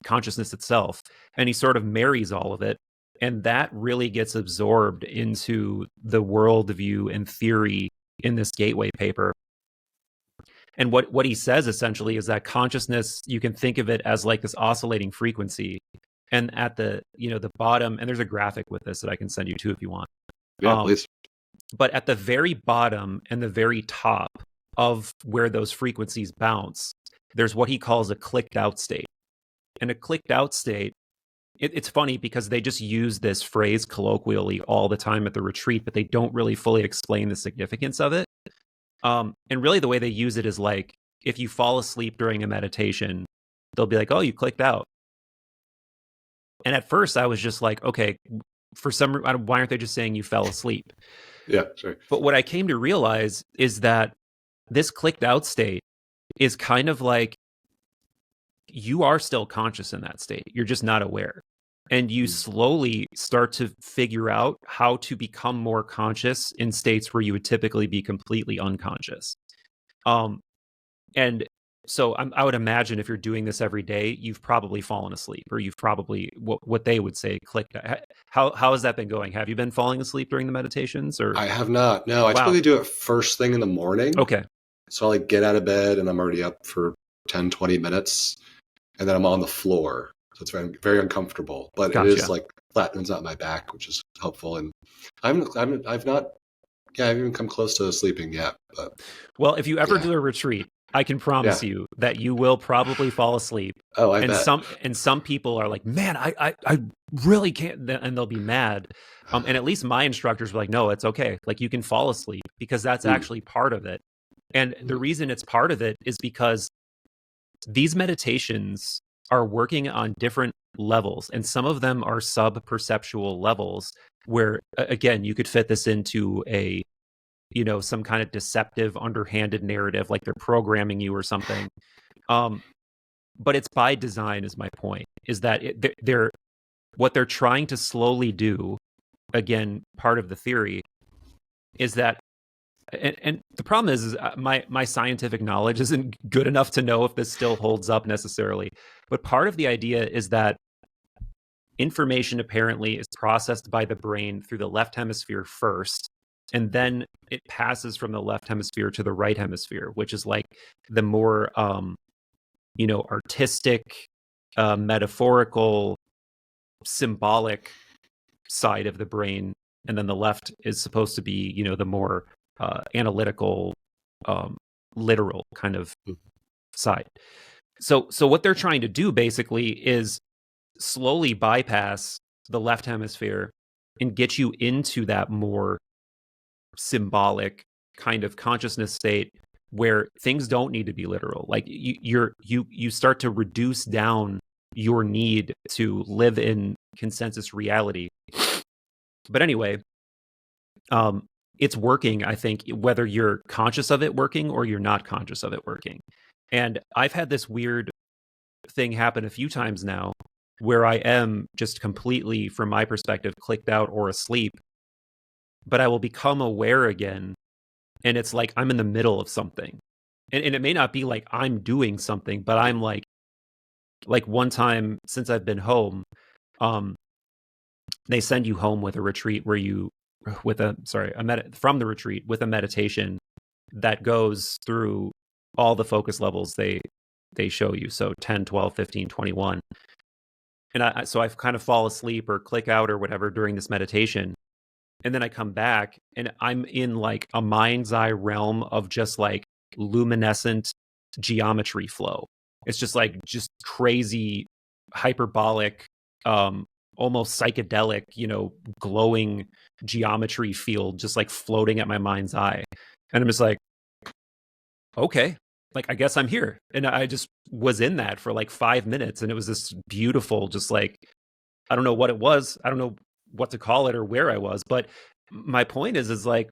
consciousness itself. And he sort of marries all of it. And that really gets absorbed into the worldview and theory in this Gateway paper. And what he says essentially is that consciousness, you can think of it as like this oscillating frequency. And at the, the bottom, and there's a graphic with this that I can send you too if you want. Yeah, please. But at the very bottom and the very top of where those frequencies bounce, there's what he calls a clicked out state. And a clicked out state, it's funny because they just use this phrase colloquially all the time at the retreat, but they don't really fully explain the significance of it. And really the way they use it is like, if you fall asleep during a meditation, they'll be like, oh, you clicked out. And at first I was just like, okay, for some reason, why aren't they just saying you fell asleep? Yeah, sure. But what I came to realize is that this clicked out state is kind of like you are still conscious in that state. You're just not aware. And you slowly start to figure out how to become more conscious in states where you would typically be completely unconscious. And so I would imagine if you're doing this every day, you've probably fallen asleep, or you've probably what they would say clicked. How has that been going? Have you been falling asleep during the meditations? Or I have not. No, I typically do it first thing in the morning. Okay. So I like get out of bed and I'm already up for 10, 20 minutes, and then I'm on the floor. So it's very, very uncomfortable, but Gotcha. It is like flattens out my back, which is helpful. And I haven't even come close to sleeping yet. But well, if you ever do a retreat, I can promise you that you will probably fall asleep. Oh, I and bet. Some people are like, man, I really can't, and they'll be mad. And at least my instructors were like, no, it's okay. Like, you can fall asleep because that's actually part of it. And the reason it's part of it is because these meditations are working on different levels, and some of them are sub-perceptual levels where, again, you could fit this into a, some kind of deceptive, underhanded narrative, like they're programming you or something. But it's by design, is my point, is that what they're trying to slowly do, again, part of the theory, is that, and the problem is my scientific knowledge isn't good enough to know if this still holds up necessarily. But part of the idea is that information apparently is processed by the brain through the left hemisphere first, and then it passes from the left hemisphere to the right hemisphere, which is like the more, artistic, metaphorical, symbolic side of the brain. And then the left is supposed to be, the more analytical, literal kind of side. So what they're trying to do basically is slowly bypass the left hemisphere and get you into that more symbolic kind of consciousness state where things don't need to be literal. Like you start to reduce down your need to live in consensus reality. But anyway, it's working, I think, whether you're conscious of it working or you're not conscious of it working. And I've had this weird thing happen a few times now where I am just completely, from my perspective, clicked out or asleep, but I will become aware again. And it's like I'm in the middle of something. And it may not be like I'm doing something, but I'm like one time since I've been home, they send you home with a retreat where you, from the retreat with a meditation that goes through all the focus levels they show you. So 10, 12, 15, 21. And so I've kind of fall asleep or click out or whatever during this meditation. And then I come back and I'm in like a mind's eye realm of just like luminescent geometry flow. It's just crazy, hyperbolic, almost psychedelic, glowing geometry field, just like floating at my mind's eye. And I'm just like, okay, like, I guess I'm here. And I just was in that for like 5 minutes. And it was this beautiful, just like, I don't know what it was. I don't know what to call it or where I was. But my point is like,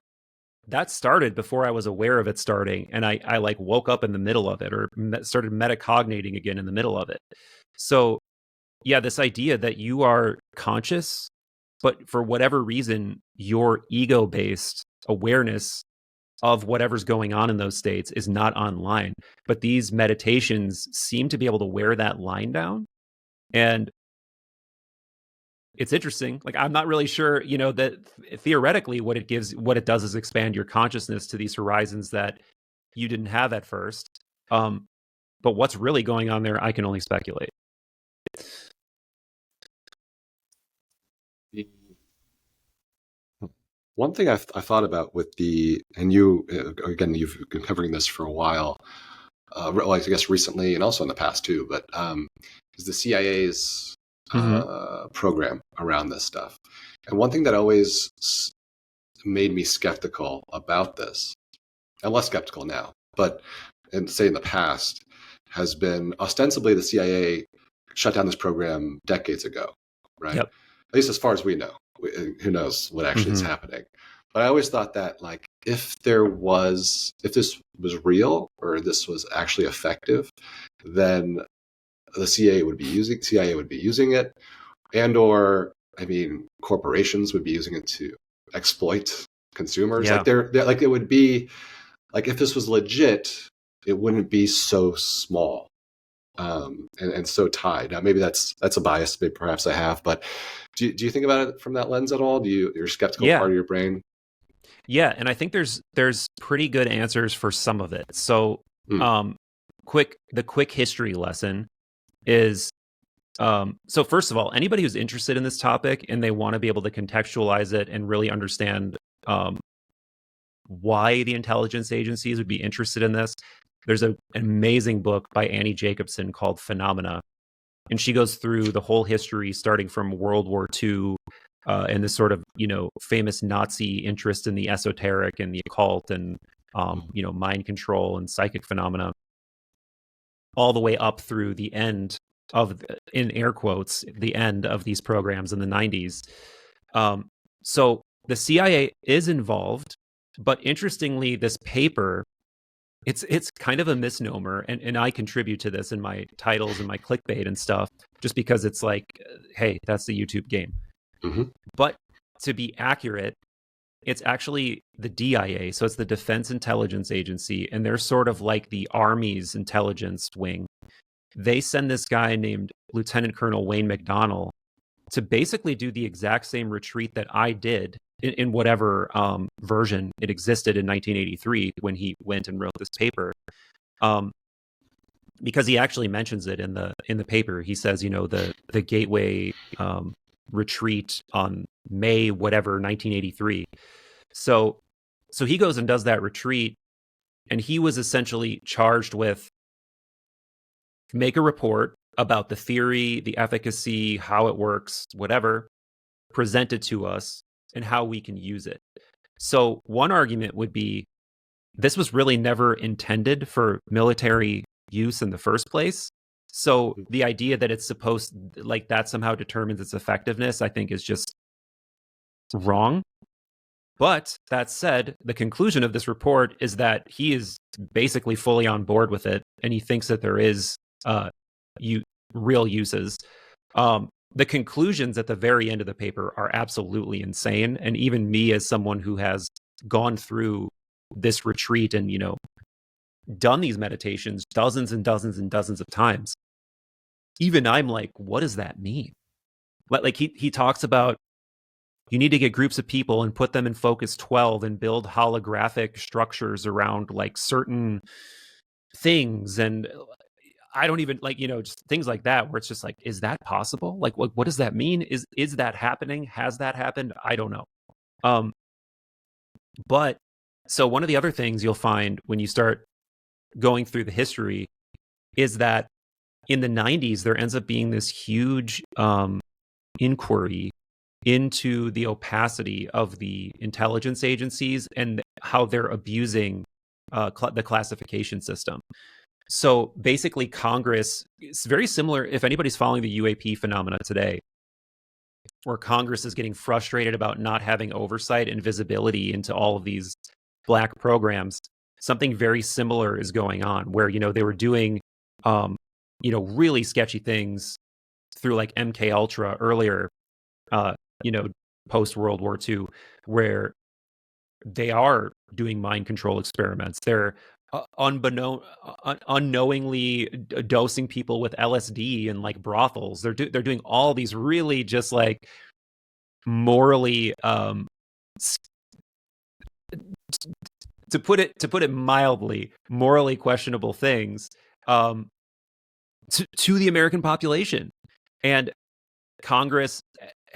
that started before I was aware of it starting. And I like woke up in the middle of it or started metacognating again in the middle of it. So yeah, this idea that you are conscious, but for whatever reason, your ego-based awareness of whatever's going on in those states is not online. But these meditations seem to be able to wear that line down. And it's interesting. Like, I'm not really sure, that theoretically what it does is expand your consciousness to these horizons that you didn't have at first. But what's really going on there, I can only speculate. One thing I thought about with and you, again, you've been covering this for a while, well, I guess recently and also in the past too, but is the CIA's program around this stuff. And one thing that always made me skeptical about this, I'm less skeptical now, but and say in the past, has been ostensibly the CIA shut down this program decades ago, right? Yep. At least as far as we know. Who knows what actually is happening? But I always thought that, like, if this was real or this was actually effective, then the CIA would be using it, and or I mean, corporations would be using it to exploit consumers. Yeah. Like they're like, it would be like, if this was legit, it wouldn't be so small and so tied. Now, maybe that's a bias, maybe perhaps I have, but do you think about it from that lens at all? Your skeptical part of your brain? Yeah, and I think there's pretty good answers for some of it. So, the quick history lesson is, so first of all, anybody who's interested in this topic and they want to be able to contextualize it and really understand why the intelligence agencies would be interested in this, there's an amazing book by Annie Jacobson called Phenomena. And she goes through the whole history starting from World War II and this sort of, famous Nazi interest in the esoteric and the occult and, mind control and psychic phenomena, all the way up through the end of, in air quotes, the end of these programs in the 90s. So the CIA is involved, but interestingly, this paper, it's kind of a misnomer, and I contribute to this in my titles and my clickbait and stuff, just because it's like, hey, that's the YouTube game. But to be accurate, it's actually the DIA, so it's the Defense Intelligence Agency, and they're sort of like the Army's intelligence wing. They send this guy named Lieutenant Colonel Wayne McDonnell to basically do the exact same retreat that I did in whatever version it existed in 1983 when he went and wrote this paper, because he actually mentions it in the paper. He says, the Gateway retreat on May whatever 1983. So he goes and does that retreat, and he was essentially charged with make a report about the theory, the efficacy, how it works, whatever, present it to us, and how we can use it. So one argument would be this was really never intended for military use in the first place. So the idea that it's supposed, like, that somehow determines its effectiveness, I think is just wrong. But that said, the conclusion of this report is that he is basically fully on board with it, and he thinks that there is real uses. The conclusions at the very end of the paper are absolutely insane. And even me, as someone who has gone through this retreat and, done these meditations dozens and dozens and dozens of times, even I'm like, what does that mean? Like he talks about, you need to get groups of people and put them in focus 12 and build holographic structures around like certain things. And I don't even just things like that, where it's just like, is that possible? Like, what does that mean? Is that happening? Has that happened? I don't know. But so one of the other things you'll find when you start going through the history is that in the 90s, there ends up being this huge inquiry into the opacity of the intelligence agencies and how they're abusing the classification system. So basically, Congress is very similar, if anybody's following the UAP phenomena today, where Congress is getting frustrated about not having oversight and visibility into all of these black programs. Something very similar is going on, where, they were doing, really sketchy things through like MK Ultra earlier, post World War II, where they are doing mind control experiments. They're unknowingly dosing people with LSD in like brothels. They're doing all these really just like morally, to put it mildly, morally questionable things to the American population. And Congress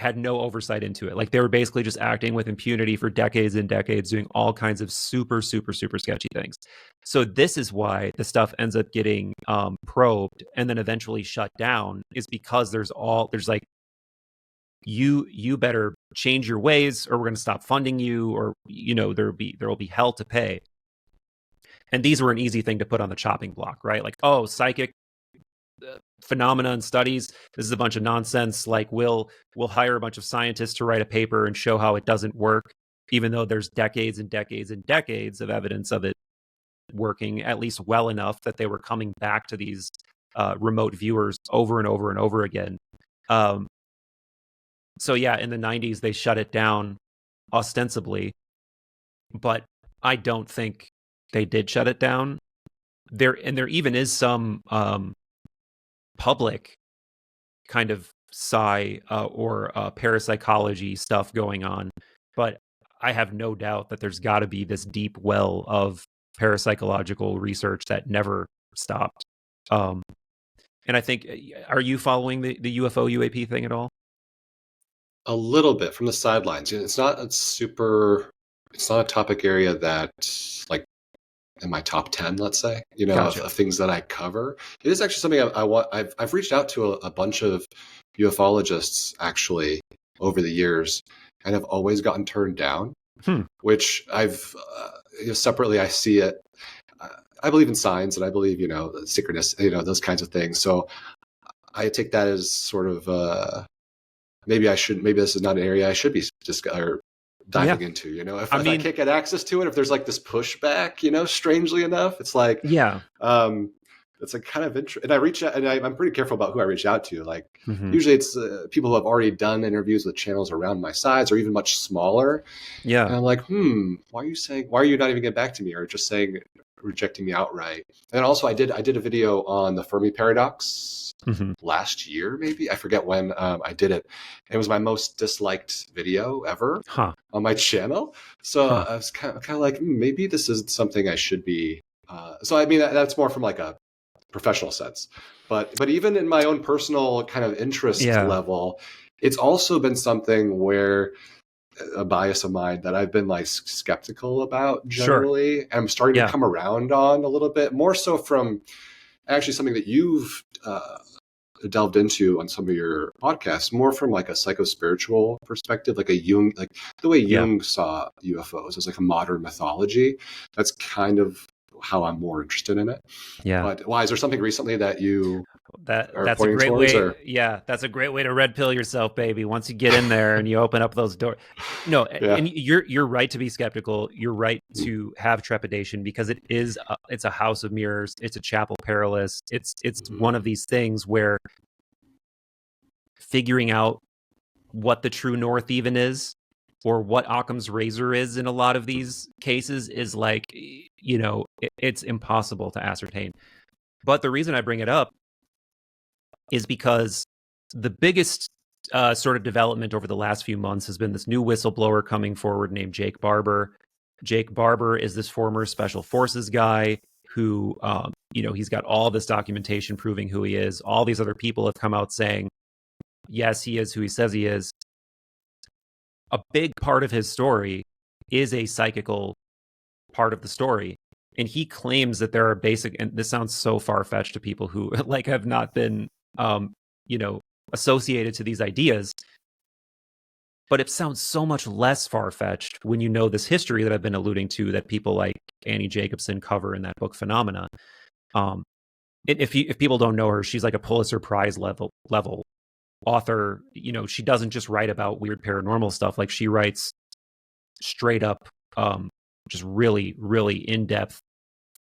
had no oversight into it. Like they were basically just acting with impunity for decades and decades, doing all kinds of super, super, super sketchy things. So this is why the stuff ends up getting probed and then eventually shut down, is because there's like, you better change your ways or we're going to stop funding you, or, you know, there will be hell to pay. And these were an easy thing to put on the chopping block, right? Like, oh, psychic phenomena and studies, this is a bunch of nonsense. Like we'll hire a bunch of scientists to write a paper and show how it doesn't work, even though there's decades and decades and decades of evidence of it working, at least well enough that they were coming back to these remote viewers over and over and over again. So yeah, in the 90s, they shut it down ostensibly, but I don't think they did shut it down. There even is some public kind of or parapsychology stuff going on, but I have no doubt that there's got to be this deep well of parapsychological research that never stopped. And I think, are you following the UFO UAP thing at all? A little bit from the sidelines. It's not a topic area that, like, in my top 10, let's say, you know, Gotcha. of things that I cover. It is actually something I've reached out to a bunch of ufologists actually over the years, and have always gotten turned down. Which I've separately, I see it. I believe in signs, and I believe, you know, synchronous, you know, those kinds of things. So I take that as sort of maybe this is not an area I should be just diving into, you know, if I can't get access to it, if there's like this pushback, you know, strangely enough, it's like, it's like kind of interesting. And I reach out, and I'm pretty careful about who I reach out to. Like usually it's people who have already done interviews with channels around my size or even much smaller. Yeah. And I'm like, why are you not even getting back to me, or just rejecting me outright? And also I did a video on the Fermi paradox last year, maybe. I forget when I did it. It was my most disliked video ever on my channel. So I was kind of like, maybe this isn't something I should be. So I mean, that's more from like a professional sense. But even in my own personal kind of interest level, it's also been something where a bias of mine that I've been like skeptical about generally. And I'm starting to come around on a little bit more so from actually something that you've delved into on some of your podcasts, more from like a psychospiritual perspective, like the way Jung saw UFOs as like a modern mythology. That's kind of how I'm more interested in it. Yeah. But why, is there something recently that you that's a great way? Or? Yeah, that's a great way to red pill yourself, baby. Once you get in there and you open up those doors. No, and you're right to be skeptical. You're right to have trepidation, because it's a house of mirrors. It's a chapel perilous. It's one of these things where figuring out what the true north even is, or what Occam's razor is in a lot of these cases, is like, you know, it's impossible to ascertain. But the reason I bring it up is because the biggest sort of development over the last few months has been this new whistleblower coming forward named Jake Barber. Jake Barber is this former special forces guy who, you know, he's got all this documentation proving who he is. All these other people have come out saying, yes, he is who he says he is. A big part of his story is a psychical part of the story. And he claims that there are basic, and this sounds so far-fetched to people who like have not been, you know, associated to these ideas. But it sounds so much less far-fetched when you know this history that I've been alluding to, that people like Annie Jacobsen cover in that book, Phenomena. If people don't know her, she's like a Pulitzer Prize level author. You know, she doesn't just write about weird paranormal stuff. Like, she writes straight up, just really, really in-depth,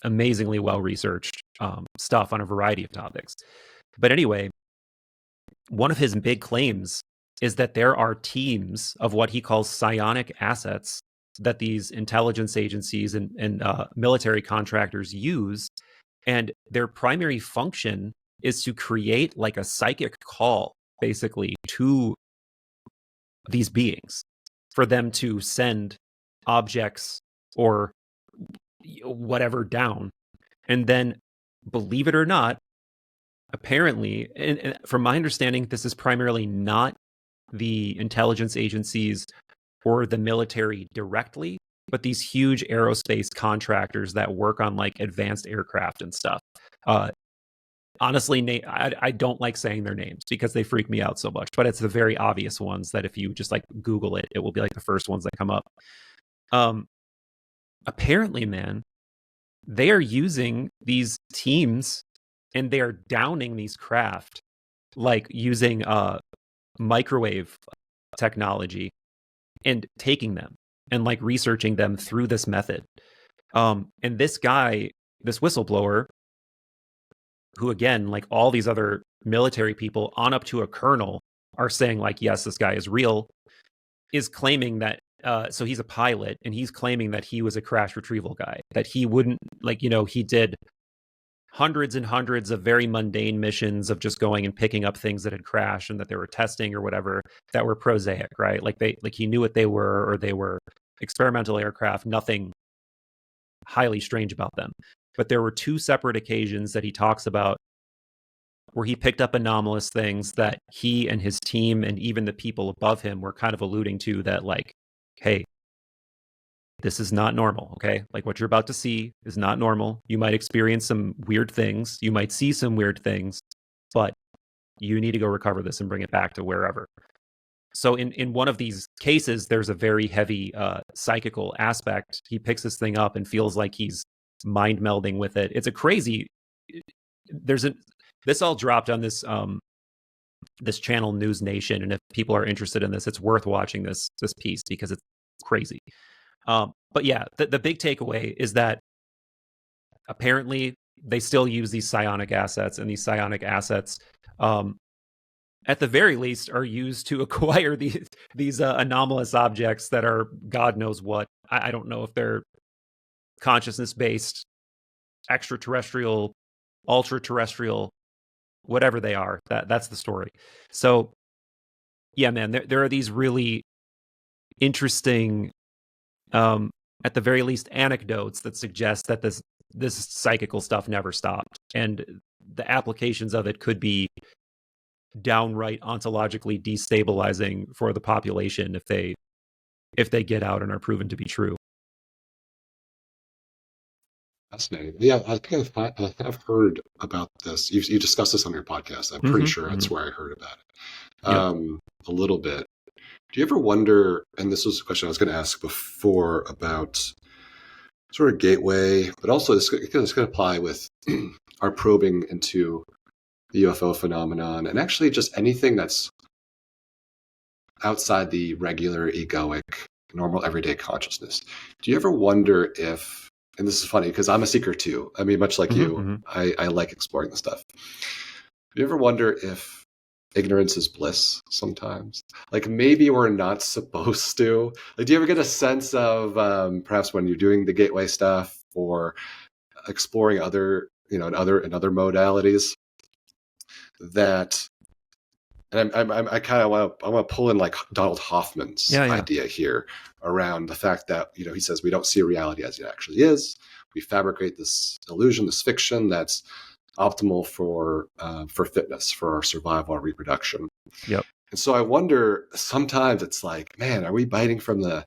amazingly well-researched stuff on a variety of topics. But anyway, one of his big claims is that there are teams of what he calls psionic assets that these intelligence agencies and military contractors use. And their primary function is to create like a psychic call, basically, to these beings for them to send objects or whatever down. And then, believe it or not, apparently, and from my understanding, this is primarily not the intelligence agencies or the military directly, but these huge aerospace contractors that work on like advanced aircraft and stuff. Honestly, I don't like saying their names because they freak me out so much, but it's the very obvious ones that if you just like Google it, it will be like the first ones that come up. Apparently, man, they are using these teams and they are downing these craft like using microwave technology and taking them and like researching them through this method. And this guy, this whistleblower, who again, like all these other military people on up to a colonel are saying like, yes, this guy is real, is claiming that, so he's a pilot and he's claiming that he was a crash retrieval guy, that he wouldn't like, he did hundreds and hundreds of very mundane missions of just going and picking up things that had crashed and that they were testing or whatever that were prosaic, right? Like he knew what they were, or they were experimental aircraft, nothing highly strange about them. But there were two separate occasions that he talks about where he picked up anomalous things that he and his team and even the people above him were kind of alluding to, that like, hey, this is not normal, okay? Like what you're about to see is not normal. You might experience some weird things. You might see some weird things, but you need to go recover this and bring it back to wherever. So in one of these cases, there's a very heavy psychical aspect. He picks this thing up and feels like he's mind melding with it. It's a crazy, this all dropped on this this channel News Nation, and if people are interested in this, it's worth watching this piece because it's crazy. But yeah, the big takeaway is that apparently they still use these psionic assets, and these psionic assets at the very least are used to acquire these anomalous objects that are God knows what. I don't know if they're consciousness-based, extraterrestrial, ultra-terrestrial, whatever they are. That's the story. So yeah, man, there are these really interesting, at the very least, anecdotes that suggest that this psychical stuff never stopped, and the applications of it could be downright ontologically destabilizing for the population if they get out and are proven to be true. Fascinating. Yeah, I think I've heard about this. You discussed this on your podcast. I'm pretty sure that's where I heard about it. A little bit. Do you ever wonder, and this was a question I was going to ask before about sort of gateway, but also it's going to apply with our probing into the UFO phenomenon and actually just anything that's outside the regular egoic, normal everyday consciousness. Do you ever wonder if, and this is funny because I'm a seeker too. I mean, much like you, I like exploring this stuff. Do you ever wonder if ignorance is bliss sometimes? Like maybe we're not supposed to. Like, do you ever get a sense of perhaps when you're doing the gateway stuff or exploring other, in other modalities that? And I kind of want to pull in like Donald Hoffman's idea here around the fact that he says we don't see reality as it actually is. We fabricate this illusion, this fiction that's optimal for fitness, for our survival, our reproduction. Yep. And so I wonder, sometimes it's like, man, are we biting from the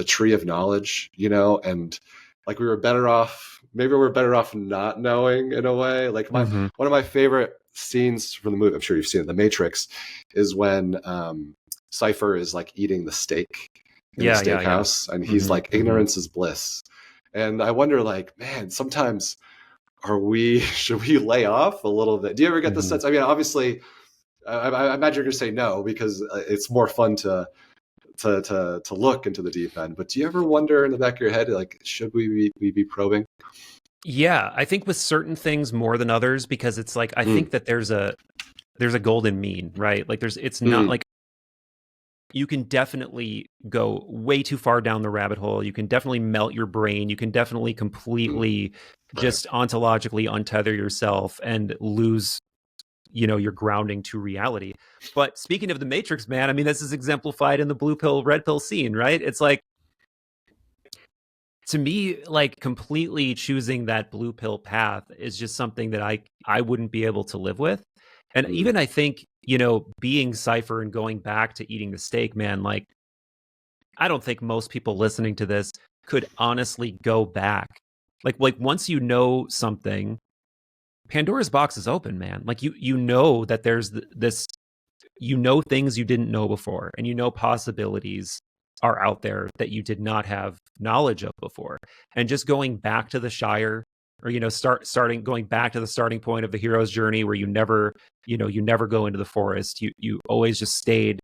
tree of knowledge? And like maybe we're better off not knowing in a way. Like one of my favorite scenes from the movie, I'm sure you've seen it, The Matrix, is when Cypher is like eating the steak in the steakhouse, and he's like, ignorance is bliss. And I wonder, like, man, sometimes should we lay off a little bit? Do you ever get the sense? I mean, obviously, I imagine you're going to say no because it's more fun to look into the deep end. But do you ever wonder in the back of your head, like, should we be probing? Yeah, I think with certain things more than others, because it's like I think that there's a golden mean, right? Like it's not like you can definitely go way too far down the rabbit hole. You can definitely melt your brain. You can definitely completely just ontologically untether yourself and lose your grounding to reality. But speaking of the Matrix, man, I mean, this is exemplified in the blue pill, red pill scene, right? It's like, to me, like completely choosing that blue pill path is just something that I wouldn't be able to live with. And even I think being Cypher and going back to eating the steak, man, like, I don't think most people listening to this could honestly go back. Like once you know something, Pandora's box is open, man. Like you know that there's this, things you didn't know before, and possibilities are out there that you did not have knowledge of before. And just going back to the Shire, or going back to the starting point of the hero's journey, where you never go into the forest. You always just stayed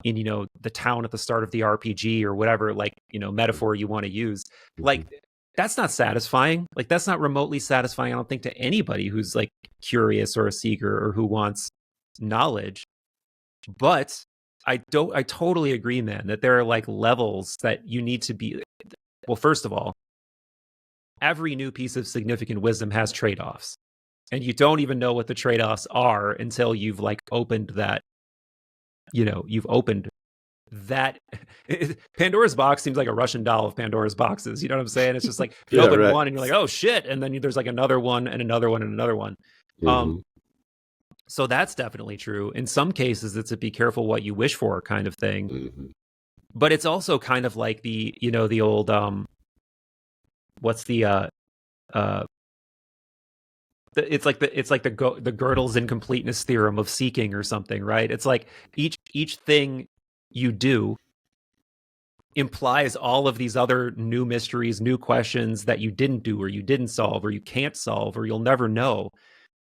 in the town at the start of the RPG, or whatever metaphor you want to use. Like, that's not satisfying. Like, that's not remotely satisfying, I don't think, to anybody who's like curious or a seeker or who wants knowledge. But I totally agree, man, that there are like levels that you need to be. Well, first of all, every new piece of significant wisdom has trade-offs, and you don't even know what the trade-offs are until you've like opened that. You've opened that. Pandora's box seems like a Russian doll of Pandora's boxes. You know what I'm saying? It's just like you open one and you're like, oh shit, and then there's like another one and another one and another one. So that's definitely true. In some cases, it's a be careful what you wish for kind of thing. But it's also kind of like the the old what's the it's like the Gödel's incompleteness theorem of seeking or something, right? It's like each thing you do implies all of these other new mysteries, new questions that you didn't do, or you didn't solve, or you can't solve, or you'll never know.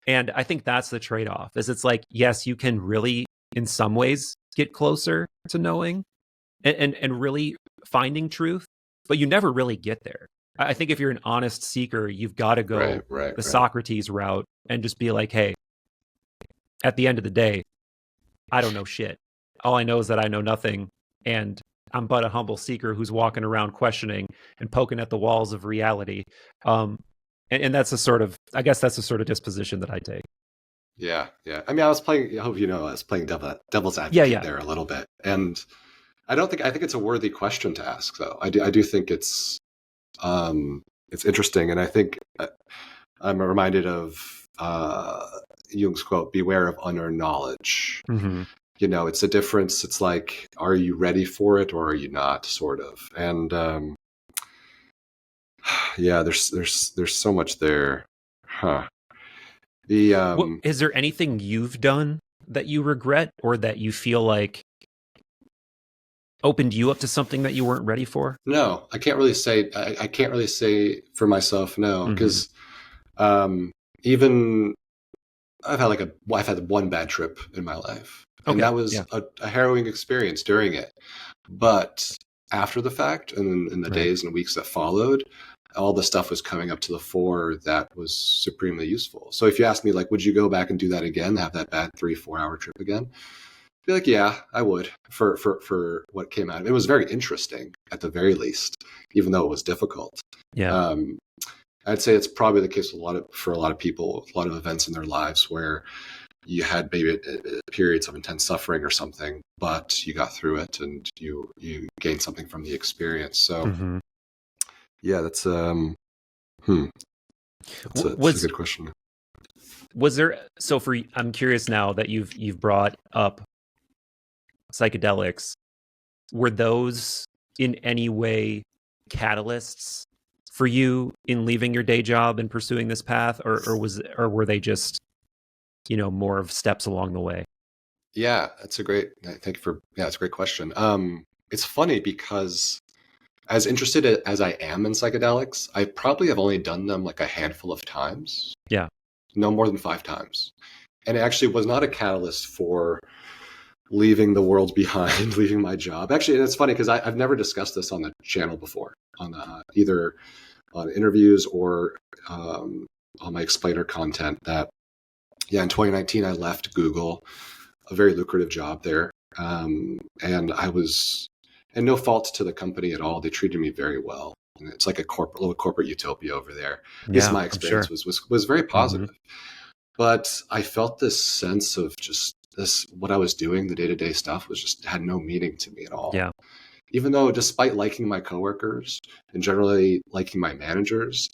And I think that's the trade-off. Is it's like, yes, you can really, in some ways, get closer to knowing and really finding truth, but you never really get there. I think if you're an honest seeker, you've got to go the Socrates route and just be like, hey, at the end of the day, I don't know shit. All I know is that I know nothing, and I'm but a humble seeker who's walking around questioning and poking at the walls of reality. And that's I guess that's the sort of disposition that I take. Yeah. I mean, I hope I was playing devil's advocate there a little bit. And I think it's a worthy question to ask, though. I do think it's interesting. And I think I'm reminded of Jung's quote, beware of unearned knowledge. It's a difference. It's like, are you ready for it or are you not, sort of? And there's so much there. Is there anything you've done that you regret, or that you feel like opened you up to something that you weren't ready for? No, I can't really say. I can't really say for myself, no, because even I've had one bad trip in my life, and that was a harrowing experience during it. But after the fact, and in the days and weeks that followed, all the stuff was coming up to the fore that was supremely useful. So if you ask me, like, would you go back and do that again, have that bad 3-4 hour trip again? I'd be like, yeah, I would, for what came out of it. It was very interesting, at the very least, even though it was difficult. I'd say it's probably the case for a lot of people, a lot of events in their lives where you had maybe periods of intense suffering or something, but you got through it and you gained something from the experience. So yeah, that's a good question. Was there, I'm curious now that you've brought up psychedelics, were those in any way catalysts for you in leaving your day job and pursuing this path, or were they just more of steps along the way? Yeah, it's a great question. It's funny because as interested as I am in psychedelics, I probably have only done them like a handful of times. Yeah. No more than 5 times. And it actually was not a catalyst for leaving the world behind, leaving my job. Actually, and it's funny because I've never discussed this on the channel before, on either on interviews or on my explainer content, that, in 2019, I left Google, a very lucrative job there. And I was, and no fault to the company at all. They treated me very well. And it's like a little corporate utopia over there. At least my experience was very positive. But I felt this sense of just what I was doing, the day-to-day stuff, had no meaning to me at all. Yeah. Even though, despite liking my coworkers and generally liking my managers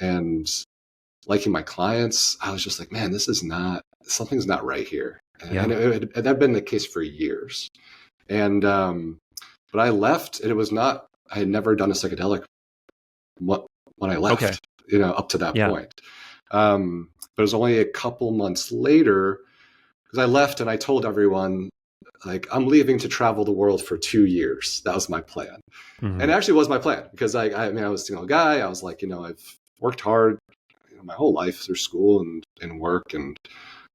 and liking my clients, I was just like, man, something's not right here. And it had been the case for years. And, but I left, and it was not, I had never done a psychedelic when I left, up to that point. But it was only a couple months later, because I left and I told everyone, like, I'm leaving to travel the world for 2 years. That was my plan. And it actually was my plan, because I was a single guy. I was like, I've worked hard my whole life through school and work, and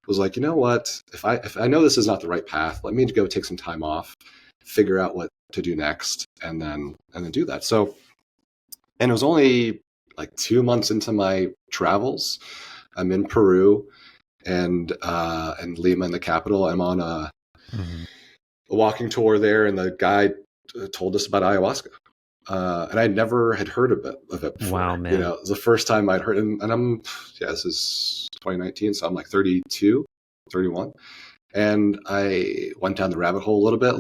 was like, you know what, if I know this is not the right path, let me go take some time off, figure out what to do next, and then do that. So, and it was only like 2 months into my travels. I'm in Peru and Lima, in the capital. I'm on a walking tour there, and the guide told us about ayahuasca. And I never had heard of it before. Wow, man. It was the first time I'd heard it. And this is 2019, so I'm like 32, 31. And I went down the rabbit hole a little bit,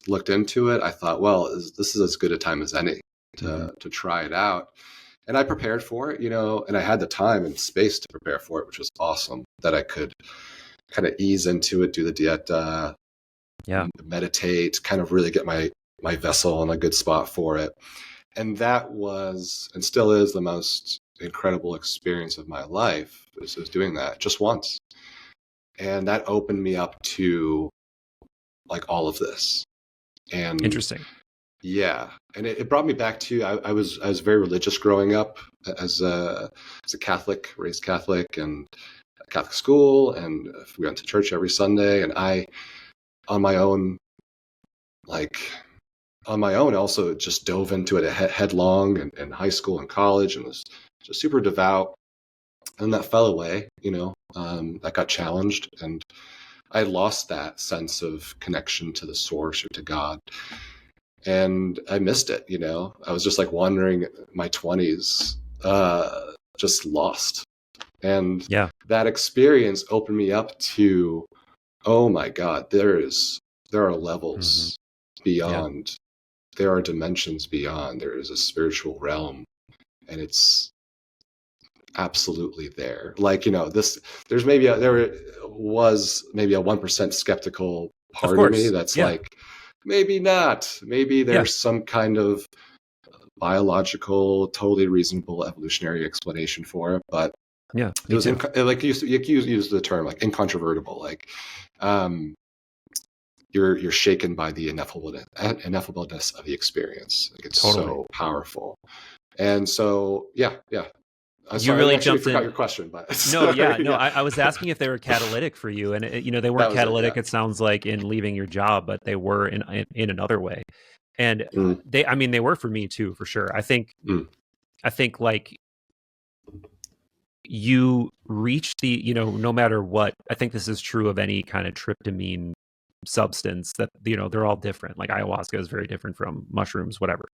looked into it. I thought, well, this is as good a time as any to try it out. And I prepared for it, and I had the time and space to prepare for it, which was awesome, that I could kind of ease into it, do the dieta, meditate, kind of really get my vessel in a good spot for it. And that was, and still is, the most incredible experience of my life, was doing that just once. And that opened me up to like all of this. And interesting. Yeah. And it brought me back to, I was very religious growing up as a Catholic, raised Catholic, and Catholic school. And we went to church every Sunday. And I, on my own, also just dove into it headlong in high school and college, and was just super devout. And that fell away, that got challenged, and I lost that sense of connection to the source or to God. And I missed it, I was just like wandering my 20s, just lost. And that experience opened me up to, oh my God, there are levels beyond. There are dimensions beyond. There is a spiritual realm, and it's absolutely there. Like, there was maybe a 1% skeptical part of me that's like, maybe not. Maybe there's some kind of biological, totally reasonable evolutionary explanation for it. But it was like you use the term like incontrovertible. Like, you're shaken by the ineffableness of the experience. Like, it's so powerful. And so, you really jumped in. Forgot your question, but I was asking if they were catalytic for you, and they weren't catalytic. It sounds like in leaving your job, but they were in another way, and they were for me too, for sure. I think like you reach the, no matter what. I think this is true of any kind of tryptamine substance, that they're all different. Like ayahuasca is very different from mushrooms, whatever,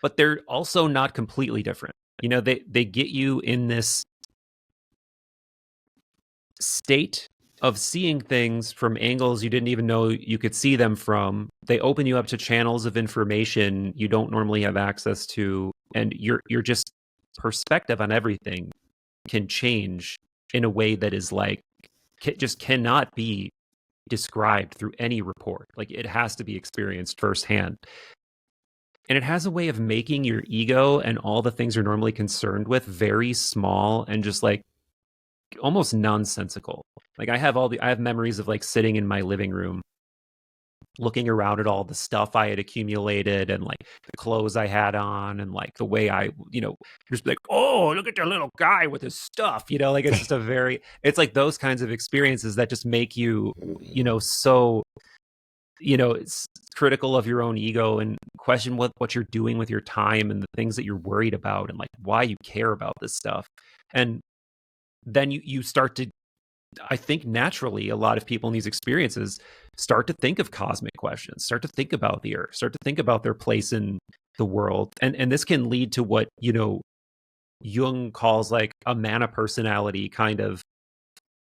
but they're also not completely different. They get you in this state of seeing things from angles you didn't even know you could see them from. They open you up to channels of information you don't normally have access to, and your just perspective on everything can change in a way that is like just cannot be described through any report. Like, it has to be experienced firsthand. And it has a way of making your ego and all the things you're normally concerned with very small and just like almost nonsensical. Like, I have memories of like sitting in my living room, looking around at all the stuff I had accumulated and like the clothes I had on, and like the way I, just like, oh, look at that little guy with his stuff, like it's just it's like those kinds of experiences that just make you, so, it's critical of your own ego and question what you're doing with your time and the things that you're worried about and like why you care about this stuff. And then you start to, I think naturally, a lot of people in these experiences start to think of cosmic questions, start to think about the earth, start to think about their place in the world. And this can lead to what, Jung calls like a mana personality kind of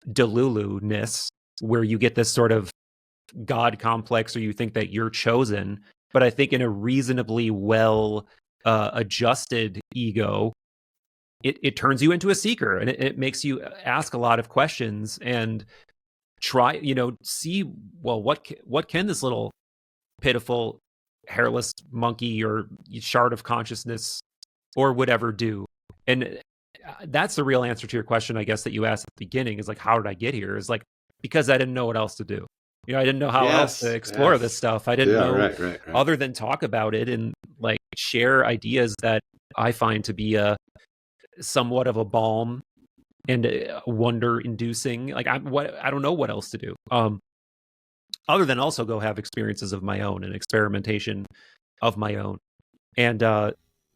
delulu-ness, where you get this sort of God complex, or you think that you're chosen. But I think in a reasonably well adjusted ego, it turns you into a seeker, and it makes you ask a lot of questions. And try, see, well, what can this little pitiful hairless monkey or shard of consciousness or whatever do? And that's the real answer to your question, I guess, that you asked at the beginning, is like, how did I get here? Is like, because I didn't know what else to do. I didn't know how else to explore this stuff. I didn't know right. other than talk about it and like share ideas that I find to be somewhat of a balm and wonder inducing. Like I don't know what else to do. Other than also go have experiences of my own and experimentation of my own. And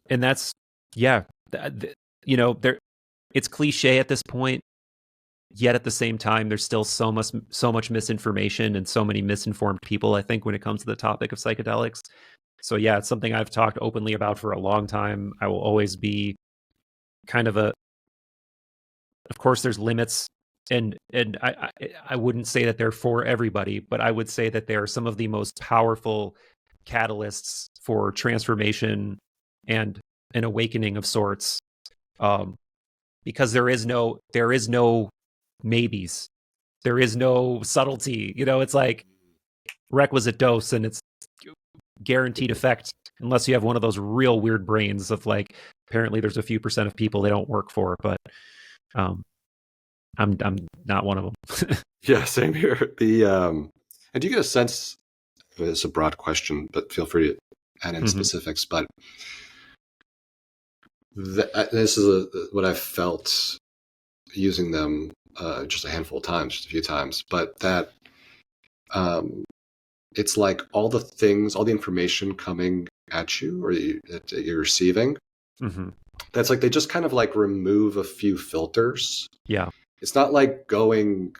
that's, yeah, there, it's cliche at this point, yet at the same time, there's still so much misinformation and so many misinformed people, I think, when it comes to the topic of psychedelics. So yeah, it's something I've talked openly about for a long time. I will always be kind of of course there's limits, and I wouldn't say that they're for everybody, but I would say that they are some of the most powerful catalysts for transformation and an awakening of sorts. Because there is no maybes, there is no subtlety. It's like requisite dose, and it's guaranteed effect, unless you have one of those real weird brains of like, apparently there's a few % of people they don't work for, but I'm not one of them. Yeah, same here. And do you get a sense? It's a broad question, but feel free to add in specifics. But this is what I've felt using them just a handful of times, just a few times. But that it's like all the information coming at you or that you're receiving. That's like they just kind of like remove a few filters. Yeah. It's not like going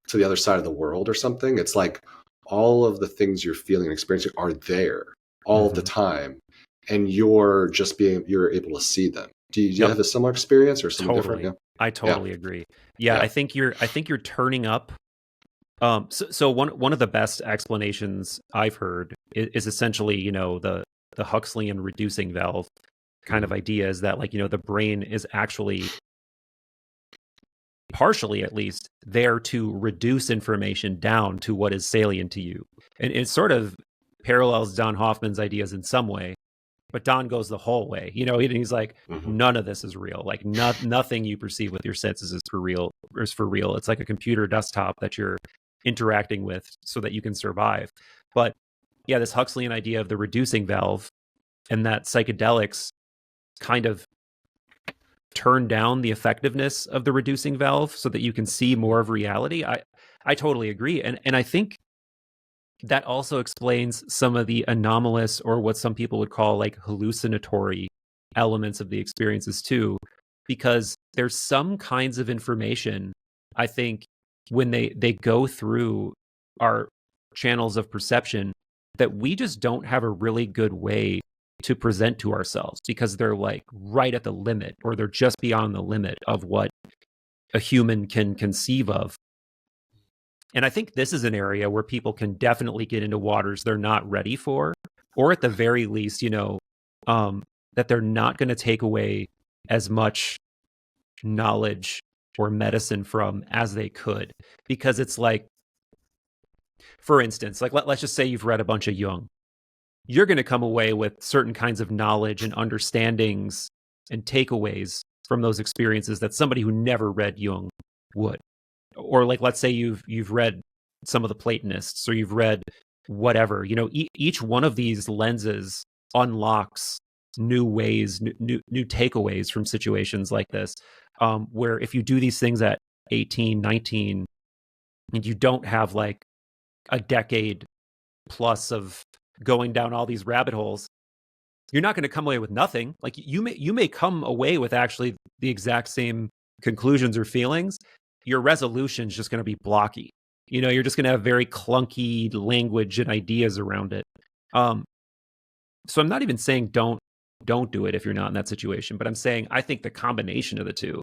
to the other side of the world or something. It's like all of the things you're feeling and experiencing are there all the time, and you're able to see them. Do you have a similar experience or something different? Yeah. I totally agree. Yeah, I think you're turning up. So one of the best explanations I've heard is essentially, the Huxleyian reducing valve kind of idea, is that like, the brain is actually, partially at least, there to reduce information down to what is salient to you. And it sort of parallels Don Hoffman's ideas in some way, but Don goes the whole way. He's like, none of this is real. Like nothing you perceive with your senses is for real. It's like a computer desktop that you're interacting with so that you can survive. But yeah, this Huxleyan idea of the reducing valve, and that psychedelics kind of turn down the effectiveness of the reducing valve so that you can see more of reality. I totally agree. And I think that also explains some of the anomalous, or what some people would call like hallucinatory elements of the experiences too, because there's some kinds of information, I think, when they go through our channels of perception, that we just don't have a really good way to present to ourselves, because they're like right at the limit, or they're just beyond the limit of what a human can conceive of. And I think this is an area where people can definitely get into waters they're not ready for, or at the very least, that they're not going to take away as much knowledge or medicine from as they could. Because it's like, for instance, like let's just say you've read a bunch of Jung. You're going to come away with certain kinds of knowledge and understandings and takeaways from those experiences that somebody who never read Jung would. Or like, let's say you've read some of the Platonists, or you've read whatever, each one of these lenses unlocks new ways, new takeaways from situations like this, where if you do these things at 18, 19, and you don't have like a decade plus of going down all these rabbit holes, you're not going to come away with nothing. Like you may come away with actually the exact same conclusions or feelings. Your resolution is just going to be blocky. You're just going to have very clunky language and ideas around it. So I'm not even saying don't do it if you're not in that situation, but I'm saying I think the combination of the two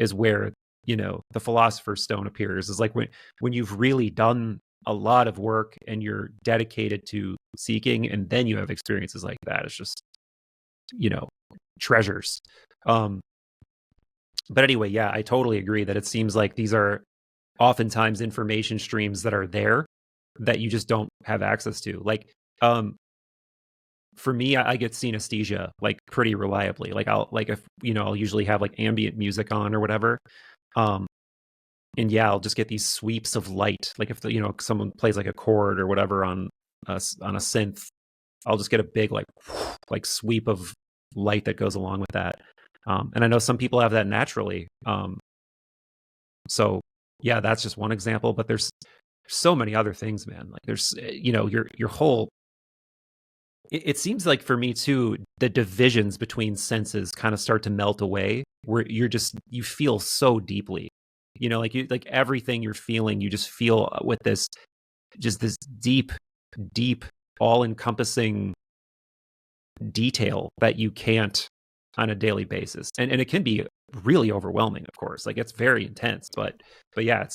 is where, the philosopher's stone appears. Is like when you've really done a lot of work and you're dedicated to seeking, and then you have experiences like that. It's just, treasures. But anyway, yeah, I totally agree that it seems like these are oftentimes information streams that are there that you just don't have access to. Like, for me, I get synesthesia like pretty reliably. Like I'll usually have like ambient music on or whatever. And yeah, I'll just get these sweeps of light. Like if someone plays like a chord or whatever on a synth, I'll just get a big like sweep of light that goes along with that. And I know some people have that naturally. So yeah, that's just one example, but there's so many other things, man. Like there's, your whole, it seems like for me too, the divisions between senses kind of start to melt away where you feel so deeply, like everything you're feeling, you just feel with this deep, deep, all encompassing detail that you can't on a daily basis. And it can be really overwhelming, of course. Like it's very intense, but yeah,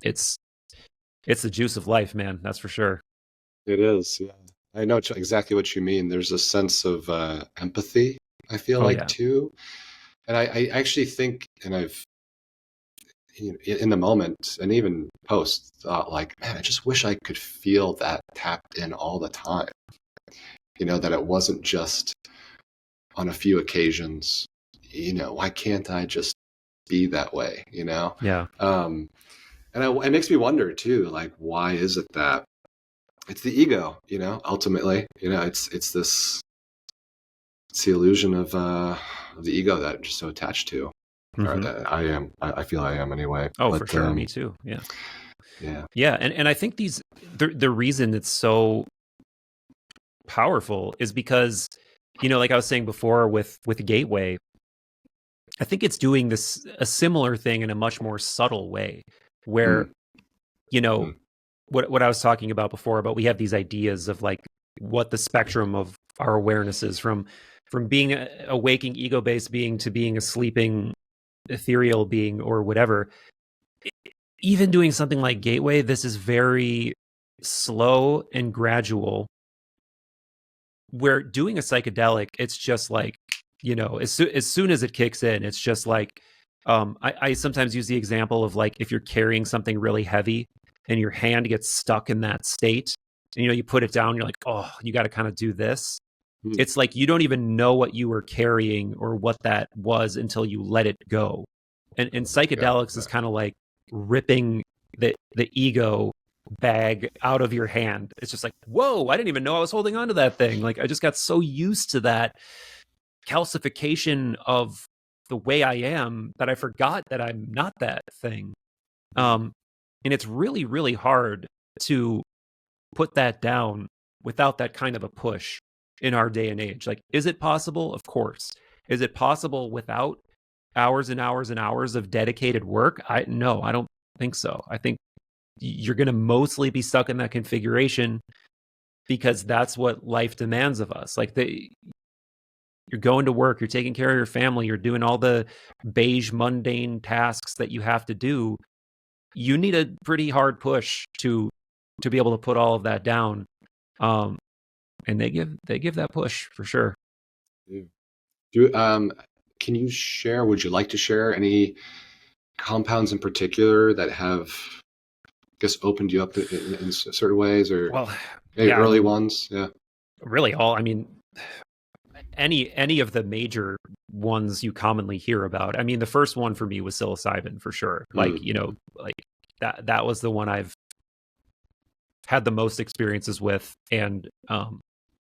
it's the juice of life, man. That's for sure. It is. Yeah. I know exactly what you mean. There's a sense of empathy, I feel too. And I actually think, and I've, in the moment and even post, thought like, man, I just wish I could feel that tapped in all the time. That it wasn't just on a few occasions. Why can't I just be that way? Yeah. And it makes me wonder too, like, why is it that it's the ego, ultimately, it's the illusion of the ego that I'm just so attached to. Mm-hmm. Or that I feel I am anyway. Oh, but, for sure. Me too. Yeah. Yeah. Yeah. And I think the reason it's so powerful is because, like I was saying before with Gateway, I think it's doing a similar thing in a much more subtle way where, what I was talking about before, about we have these ideas of like what the spectrum of our awareness is from being a waking ego-based being to being a sleeping ethereal being or whatever. Even doing something like Gateway, this is very slow and gradual. Where doing a psychedelic, it's just like, as soon as it kicks in, it's just like, I sometimes use the example of like if you're carrying something really heavy and your hand gets stuck in that state, and you put it down, you're like, oh, you got to kind of do this. It's like you don't even know what you were carrying or what that was until you let it go. And psychedelics is kind of like ripping the ego bag out of your hand. It's just like, whoa, I didn't even know I was holding on to that thing. Like I just got so used to that calcification of the way I am that I forgot that I'm not that thing. And it's really, really hard to put that down without that kind of a push in our day and age. Like, is it possible? Of course. Is it possible without hours and hours and hours of dedicated work? No, I don't think so. I think you're going to mostly be stuck in that configuration because that's what life demands of us. Like you're going to work, you're taking care of your family, you're doing all the beige, mundane tasks that you have to do. You need a pretty hard push to be able to put all of that down. And they give that push for sure. Can you share, would you like to share any compounds in particular that have, I guess, opened you up in certain ways, or maybe early ones? Yeah. Really any of the major ones you commonly hear about. I mean, the first one for me was psilocybin for sure. Like, like that was the one I've had the most experiences with, and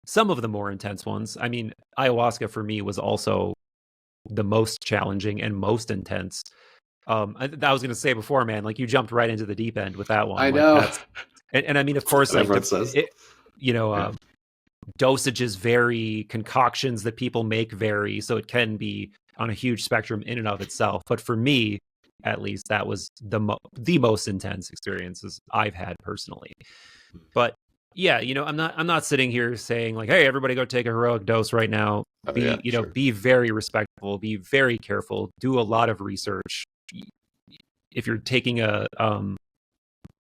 some of the more intense ones. I mean, ayahuasca for me was also the most challenging and most intense. I was going to say before, man, like you jumped right into the deep end with that one. I know. And I mean, of course, like dosages vary, concoctions that people make vary, so it can be on a huge spectrum in and of itself. But for me, at least, that was the most intense experiences I've had personally. But yeah, I'm not sitting here saying like, hey, everybody go take a heroic dose right now. Be very respectful, be very careful, do a lot of research. If you're taking a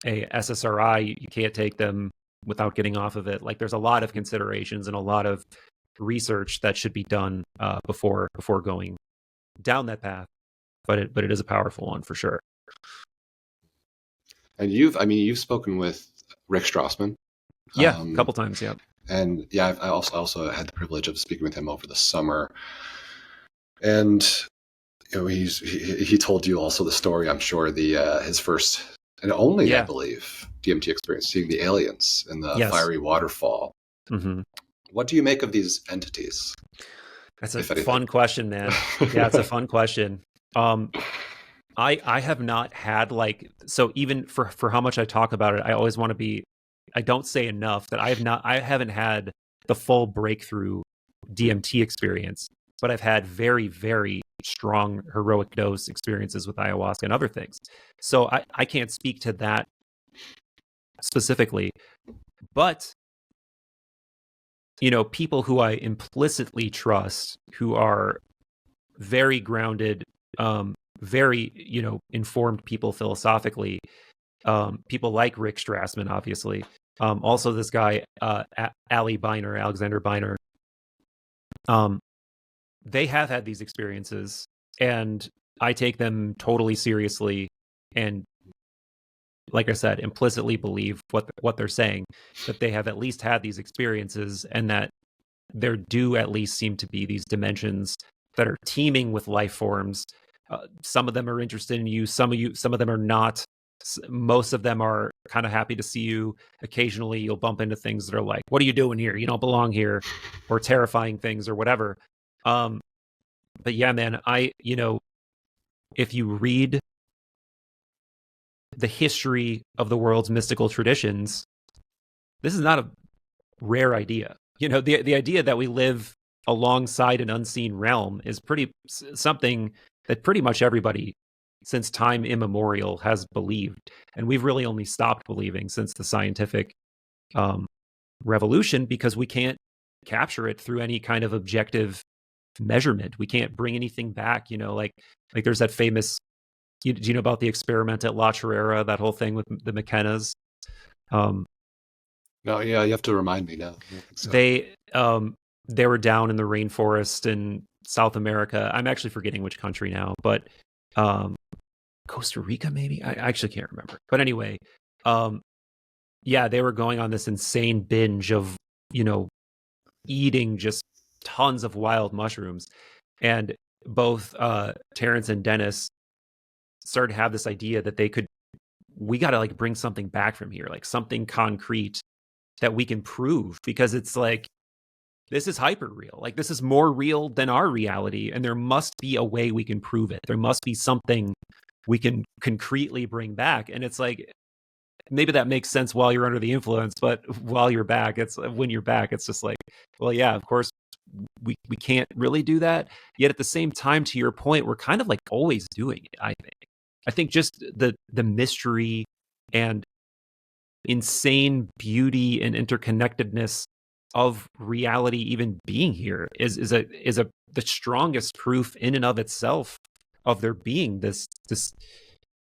SSRI, you can't take them without getting off of it. Like there's a lot of considerations and a lot of research that should be done before going down that path. But it is a powerful one for sure. And you've spoken with Rick Strassman. Yeah, a couple times. Yeah. And yeah, I also had the privilege of speaking with him over the summer. And he told you also the story, I'm sure, his first and only, I believe, DMT experience, seeing the aliens in the fiery waterfall. Mm-hmm. What do you make of these entities? That's a fun question, man. Yeah, it's a fun question. I have not had so even for how much I talk about it, I always want to be, I don't say enough that I haven't had the full breakthrough DMT experience, but I've had very, very strong heroic dose experiences with ayahuasca and other things. So I can't speak to that specifically, but people who I implicitly trust, who are very grounded, very, informed people philosophically, people like Rick Strassman, obviously. Also this guy, Alexander Biner. They have had these experiences, and I take them totally seriously, and like I said, implicitly believe what they're saying, that they have at least had these experiences, and that there do at least seem to be these dimensions that are teeming with life forms. Some of them are interested in you. Some of them are not. Most of them are kind of happy to see you. Occasionally, you'll bump into things that are like, "What are you doing here? You don't belong here," or terrifying things or whatever. But yeah, man, if you read the history of the world's mystical traditions, this is not a rare idea. The idea that we live alongside an unseen realm is something that pretty much everybody since time immemorial has believed. And we've really only stopped believing since the scientific revolution, because we can't capture it through any kind of objective measurement. We can't bring anything back, like there's that famous, do you know about the experiment at La Chorrera, that whole thing with the McKennas? No, yeah, you have to remind me now. So. They were down in the rainforest in South America. I'm actually forgetting which country now, but Costa Rica, maybe? I actually can't remember. But anyway, they were going on this insane binge of, eating just tons of wild mushrooms. And both Terrence and Dennis started to have this idea that we got to bring something back from here, something concrete that we can prove, because it's this is hyper real. This is more real than our reality, and there must be a way we can prove it. There must be something we can concretely bring back. And it's maybe that makes sense while you're under the influence, but while you're back, when you're back, it's just well, yeah, of course we can't really do that. Yet at the same time, to your point, we're kind of always doing it. I think just the mystery and insane beauty and interconnectedness of reality even being here is the strongest proof in and of itself of there being this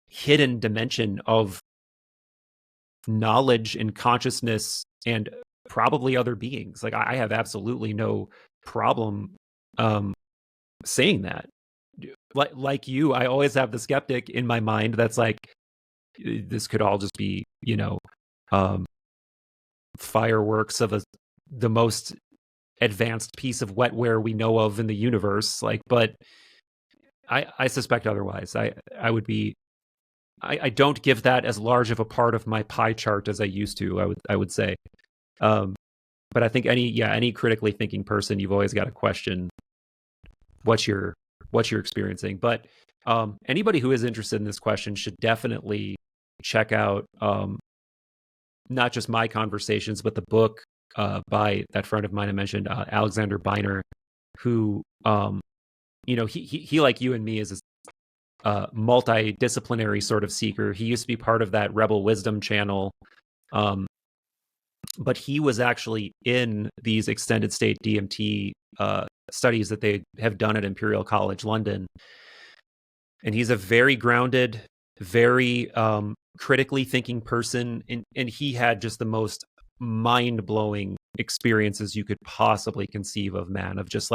hidden dimension of knowledge and consciousness and probably other beings. I have absolutely no problem saying that. Like you, I always have the skeptic in my mind that's this could all just be, fireworks of the most advanced piece of wetware we know of in the universe. But I suspect otherwise. I don't give that as large of a part of my pie chart as I used to, I would say. But I think any critically thinking person, you've always got to question what you're experiencing. But anybody who is interested in this question should definitely check out not just my conversations, but the book by that friend of mine I mentioned, Alexander Biner, who he like you and me is a multidisciplinary sort of seeker. He used to be part of that Rebel Wisdom channel, but he was actually in these extended state DMT studies that they have done at Imperial College London, and he's a very grounded, very critically thinking person, and he had just the most mind-blowing experiences you could possibly conceive of, man, of just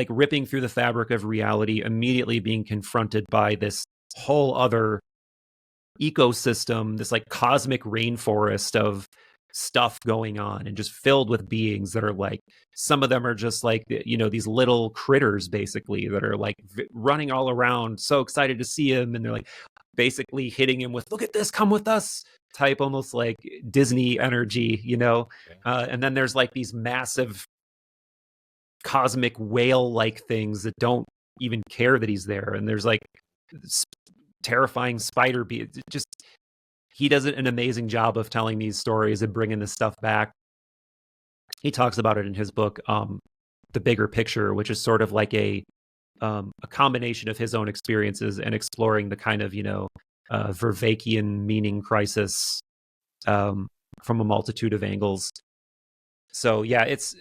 ripping through the fabric of reality, immediately being confronted by this whole other ecosystem, this like cosmic rainforest of stuff going on, and just filled with beings that are like, some of them are just like, you know, these little critters basically that are like running all around, so excited to see him, and they're like basically hitting him with, look at this, come with us type, almost like Disney energy, you know. And then there's like these massive cosmic whale like things that don't even care that he's there, and there's like terrifying spider just, he does an amazing job of telling these stories and bringing this stuff back. He talks about it in his book, The Bigger Picture, which is sort of like a combination of his own experiences and exploring the kind of, you know, Vervaekian meaning crisis from a multitude of angles. So yeah, it's,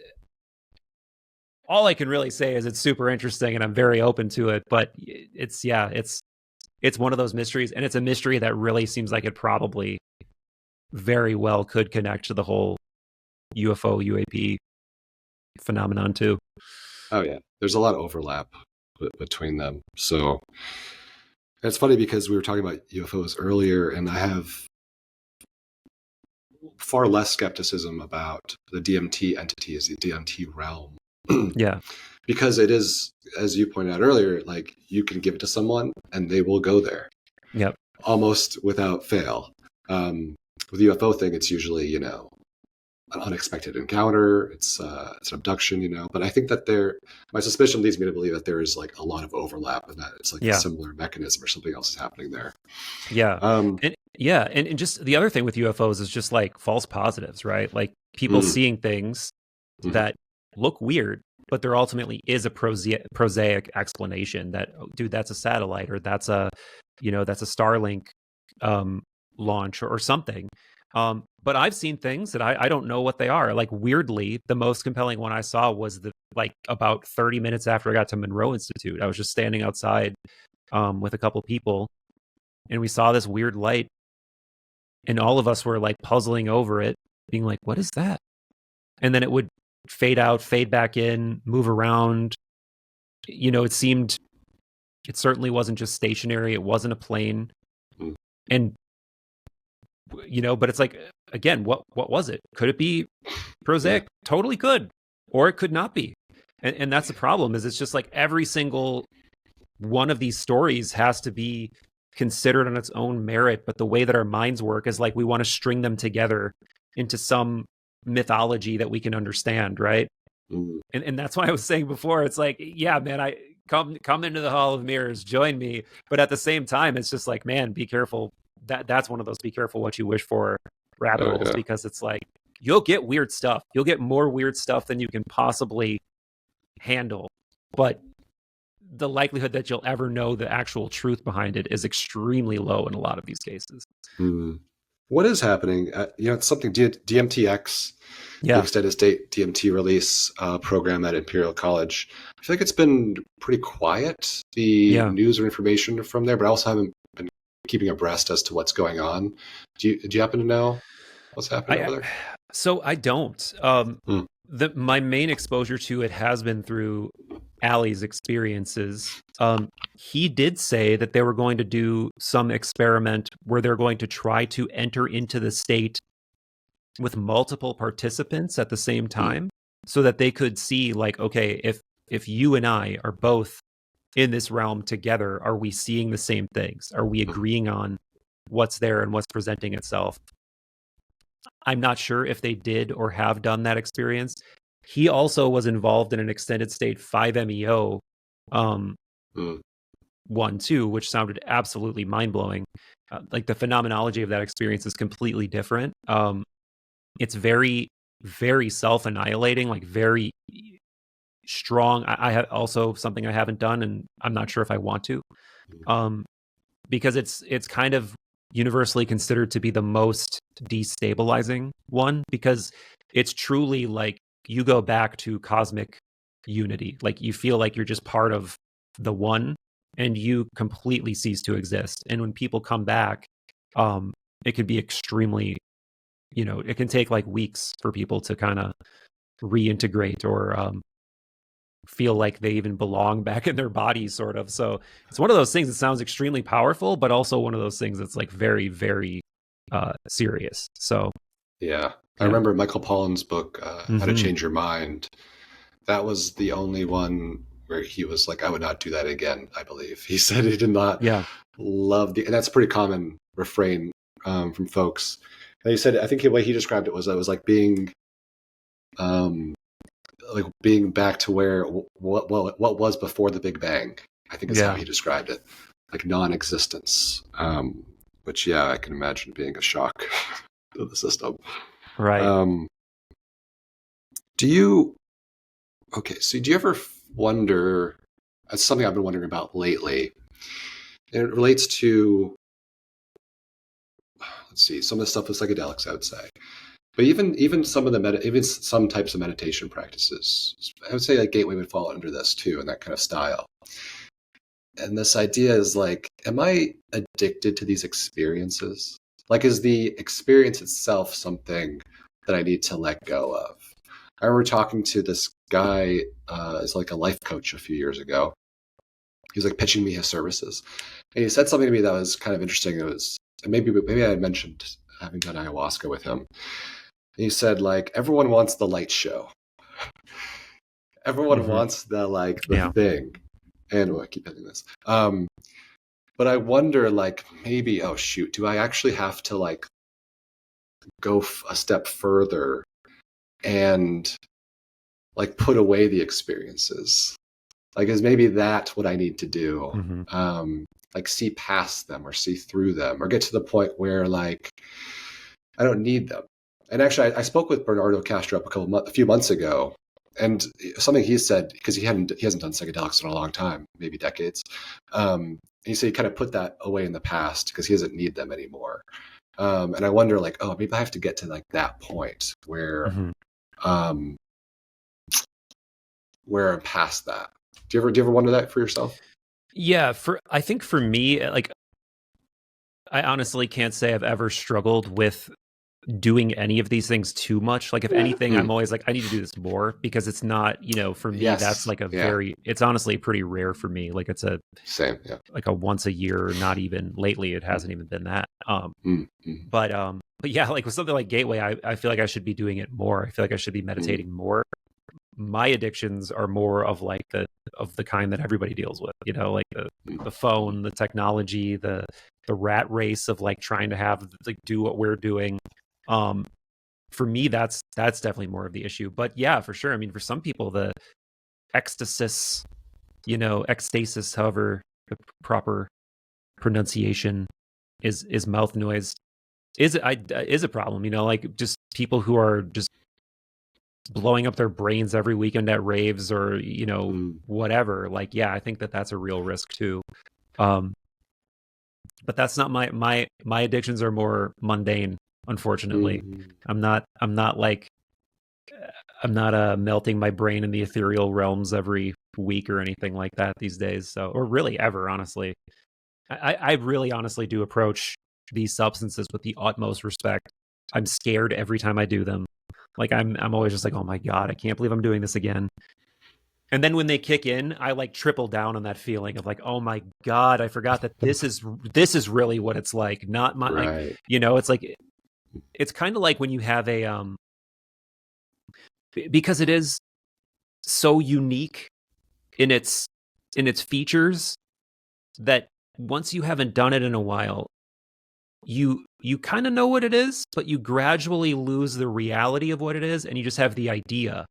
all I can really say is it's super interesting and I'm very open to it, but it's one of those mysteries, and it's a mystery that really seems like it probably very well could connect to the whole UFO UAP phenomenon too. Oh yeah, there's a lot of overlap between them. So it's funny because we were talking about UFOs earlier, and I have far less skepticism about the DMT entities, the DMT realm. Yeah. Because it is, as you pointed out earlier, like you can give it to someone and they will go there. Yep. Almost without fail. With the UFO thing, it's usually, you know, an unexpected encounter. It's an abduction, you know. But I think that my suspicion leads me to believe that there is like a lot of overlap, and that it's like a similar mechanism or something else is happening there. Yeah. And just the other thing with UFOs is just like false positives, right? Like people seeing things that look weird, but there ultimately is a prosaic explanation that, oh, dude, that's a satellite, or that's a Starlink launch or something. But I've seen things that I don't know what they are. Like weirdly, the most compelling one I saw was about 30 minutes after I got to Monroe Institute. I was just standing outside with a couple people, and we saw this weird light, and all of us were like puzzling over it, being like, what is that? And then it would fade out, fade back in, move around. You know, it certainly wasn't just stationary. It wasn't a plane. And, you know, but it's like, again, what was it? Could it be prosaic? Totally could. Or it could not be. And that's the problem, is it's just like every single one of these stories has to be considered on its own merit. But the way that our minds work is like we want to string them together into some mythology that we can understand, right? And that's why I was saying before, it's like, yeah, man, I come into the Hall of Mirrors, join me. But at the same time, it's just like, man, be careful. That's one of those be careful what you wish for rabbit holes, because it's like you'll get weird stuff. You'll get more weird stuff than you can possibly handle. But the likelihood that you'll ever know the actual truth behind it is extremely low in a lot of these cases. What is happening? You know, it's something DMTx, the extended state DMT release program at Imperial College. I feel like it's been pretty quiet, the news or information from there, but I also haven't been keeping abreast as to what's going on. Do you happen to know what's happening over there? So I don't. My main exposure to it has been through Ali's experiences. He did say that they were going to do some experiment where they're going to try to enter into the state with multiple participants at the same time, so that they could see, like, okay, if you and I are both in this realm together, are we seeing the same things? Are we agreeing on what's there and what's presenting itself? I'm not sure if they did or have done that experience. He also was involved in an extended state 5-MeO one too, which sounded absolutely mind-blowing. Like the phenomenology of that experience is completely different. It's very, very self-annihilating, like very strong. I have also something I haven't done, and I'm not sure if I want to, because it's kind of universally considered to be the most destabilizing one, because it's truly like you go back to cosmic unity. Like you feel like you're just part of the one, and you completely cease to exist. And when people come back, it could be extremely, it can take like weeks for people to kind of reintegrate or feel like they even belong back in their bodies, sort of. So it's one of those things that sounds extremely powerful, but also one of those things that's like very, very serious. So yeah. I remember Michael Pollan's book, How to Change Your Mind. That was the only one where he was like, I would not do that again, I believe. He said he did not love and that's a pretty common refrain from folks. And he said, I think the way he described it was like being back to where what was before the Big Bang, I think is how he described it, like non-existence, which I can imagine being a shock to the system. Right. Do you ever wonder, it's something I've been wondering about lately, and it relates to, some of the stuff with psychedelics, I would say, but even some of the some types of meditation practices, I would say like Gateway would fall under this too, and that kind of style. And this idea is like, am I addicted to these experiences? Like, is the experience itself something that I need to let go of? I remember talking to this guy, as like a life coach a few years ago. He was like pitching me his services, and he said something to me that was kind of interesting. It was maybe I had mentioned having done ayahuasca with him. And he said, like, everyone wants the light show. Everyone wants the thing. And I keep hitting this. But I wonder, like, maybe, oh shoot, do I actually have to like go a step further and like put away the experiences? Like, is maybe that what I need to do? Like see past them or see through them or get to the point where like I don't need them. And actually, I spoke with Bernardo Castro a few months ago, and something he said, because he hasn't done psychedelics in a long time, maybe decades. He said he kind of put that away in the past because he doesn't need them anymore. And I wonder, like, oh, maybe I have to get to like that point where I'm past that. Do you ever wonder that for yourself? Yeah, I think for me, like, I honestly can't say I've ever struggled with doing any of these things too much. Like, if anything, I'm always like, I need to do this more, because it's not, for me, that's like it's honestly pretty rare for me. Like, it's like a once a year, not even lately, it hasn't even been that. But yeah, like with something like Gateway, I feel like I should be doing it more. I feel like I should be meditating more. My addictions are more of like the kind that everybody deals with, like the phone, the technology, the rat race of like trying to have like do what we're doing. For me, that's definitely more of the issue. But yeah, for sure. I mean, for some people, the ecstasis, ecstasis, however the proper pronunciation is mouth noise, is a problem. Like just people who are just blowing up their brains every weekend at raves or whatever. Like, yeah, I think that's a real risk too. But that's not my addictions are more mundane. Unfortunately, I'm not melting my brain in the ethereal realms every week or anything like that these days. So, or really ever, honestly. I really honestly do approach these substances with the utmost respect. I'm scared every time I do them. Like I'm always just like, oh my God, I can't believe I'm doing this again. And then when they kick in, I like triple down on that feeling of like, oh my God, I forgot that this is really what it's like. Not my, like, it's like, it's kind of like when you have a, because it is so unique in its features that once you haven't done it in a while, you kind of know what it is, but you gradually lose the reality of what it is, and you just have the idea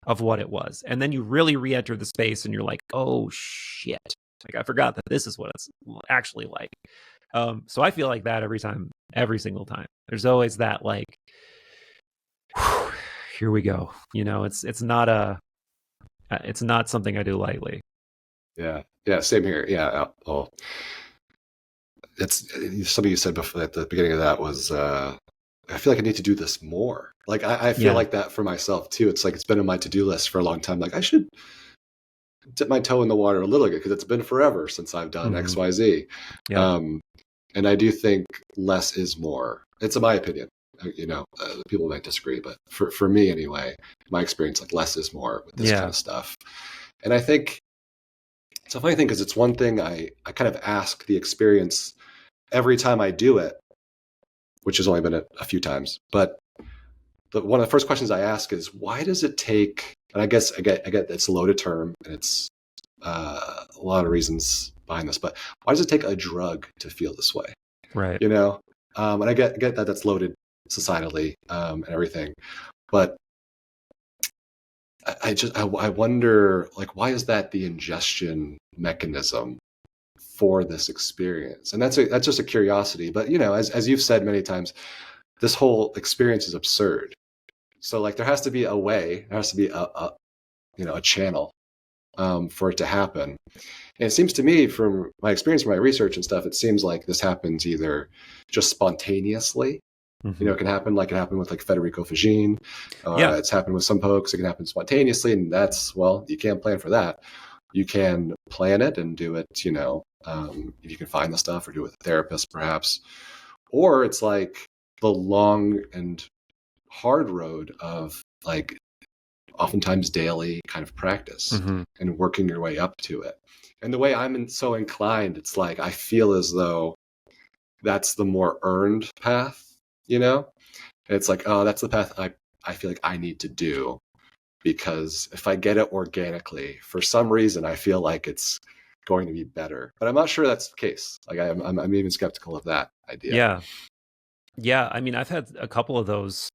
of what it was. And then you really re-enter the space and you're like, oh shit, like I forgot that this is what it's actually like. So I feel like that every single time. There's always that like, whew, here we go. It's not something I do lightly. Yeah, same here. Yeah, it's something you said before at the beginning of that was, I feel like I need to do this more. Like I feel like that for myself too. It's like, it's been on my to-do list for a long time. Like I should dip my toe in the water a little bit because it's been forever since I've done XYZ. Yeah. And I do think less is more. It's in my opinion. People might disagree, but for me anyway, my experience, like less is more with this kind of stuff. And I think it's a funny thing because it's one thing I kind of ask the experience every time I do it, which has only been a few times. But one of the first questions I ask is, why does it take, and I guess I get it's a loaded term and it's a lot of reasons behind this, but why does it take a drug to feel this way? Right. You know? And I get that that's loaded societally and everything. But I wonder, like, why is that the ingestion mechanism for this experience? And that's just a curiosity. But, you know, as you've said many times, this whole experience is absurd. So, like, there has to be a way, there has to be a channel for it to happen. And it seems to me, from my experience, from my research and stuff, it seems like this happens either just spontaneously. You know, it can happen like it happened with like Federico Fagin. It's happened with some folks. It can happen spontaneously, and that's, well, you can't plan for that. You can plan it and do it, you know, if you can find the stuff, or do it with a therapist perhaps. Or it's like the long and hard road of like oftentimes daily kind of practice and working your way up to it. And the way I'm so inclined, it's like I feel as though that's the more earned path. You know, it's like, oh, that's the path I feel like I need to do, because if I get it organically, for some reason, I feel like it's going to be better. But I'm not sure that's the case. Like I'm even skeptical of that idea. Yeah. I mean, I've had a couple of those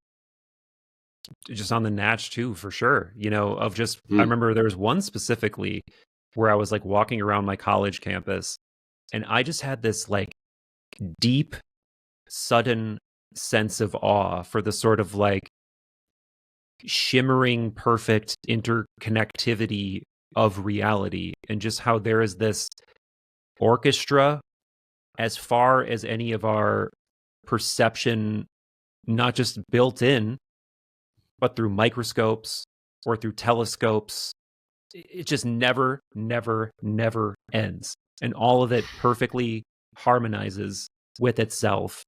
just on the natch too, for sure. You know, of just I remember there was one specifically where I was like walking around my college campus, and I just had this like deep, sudden sense of awe for the sort of like shimmering, perfect interconnectivity of reality, and just how there is this orchestra as far as any of our perception, not just built in, but through microscopes or through telescopes. It just never ends. And all of it perfectly harmonizes with itself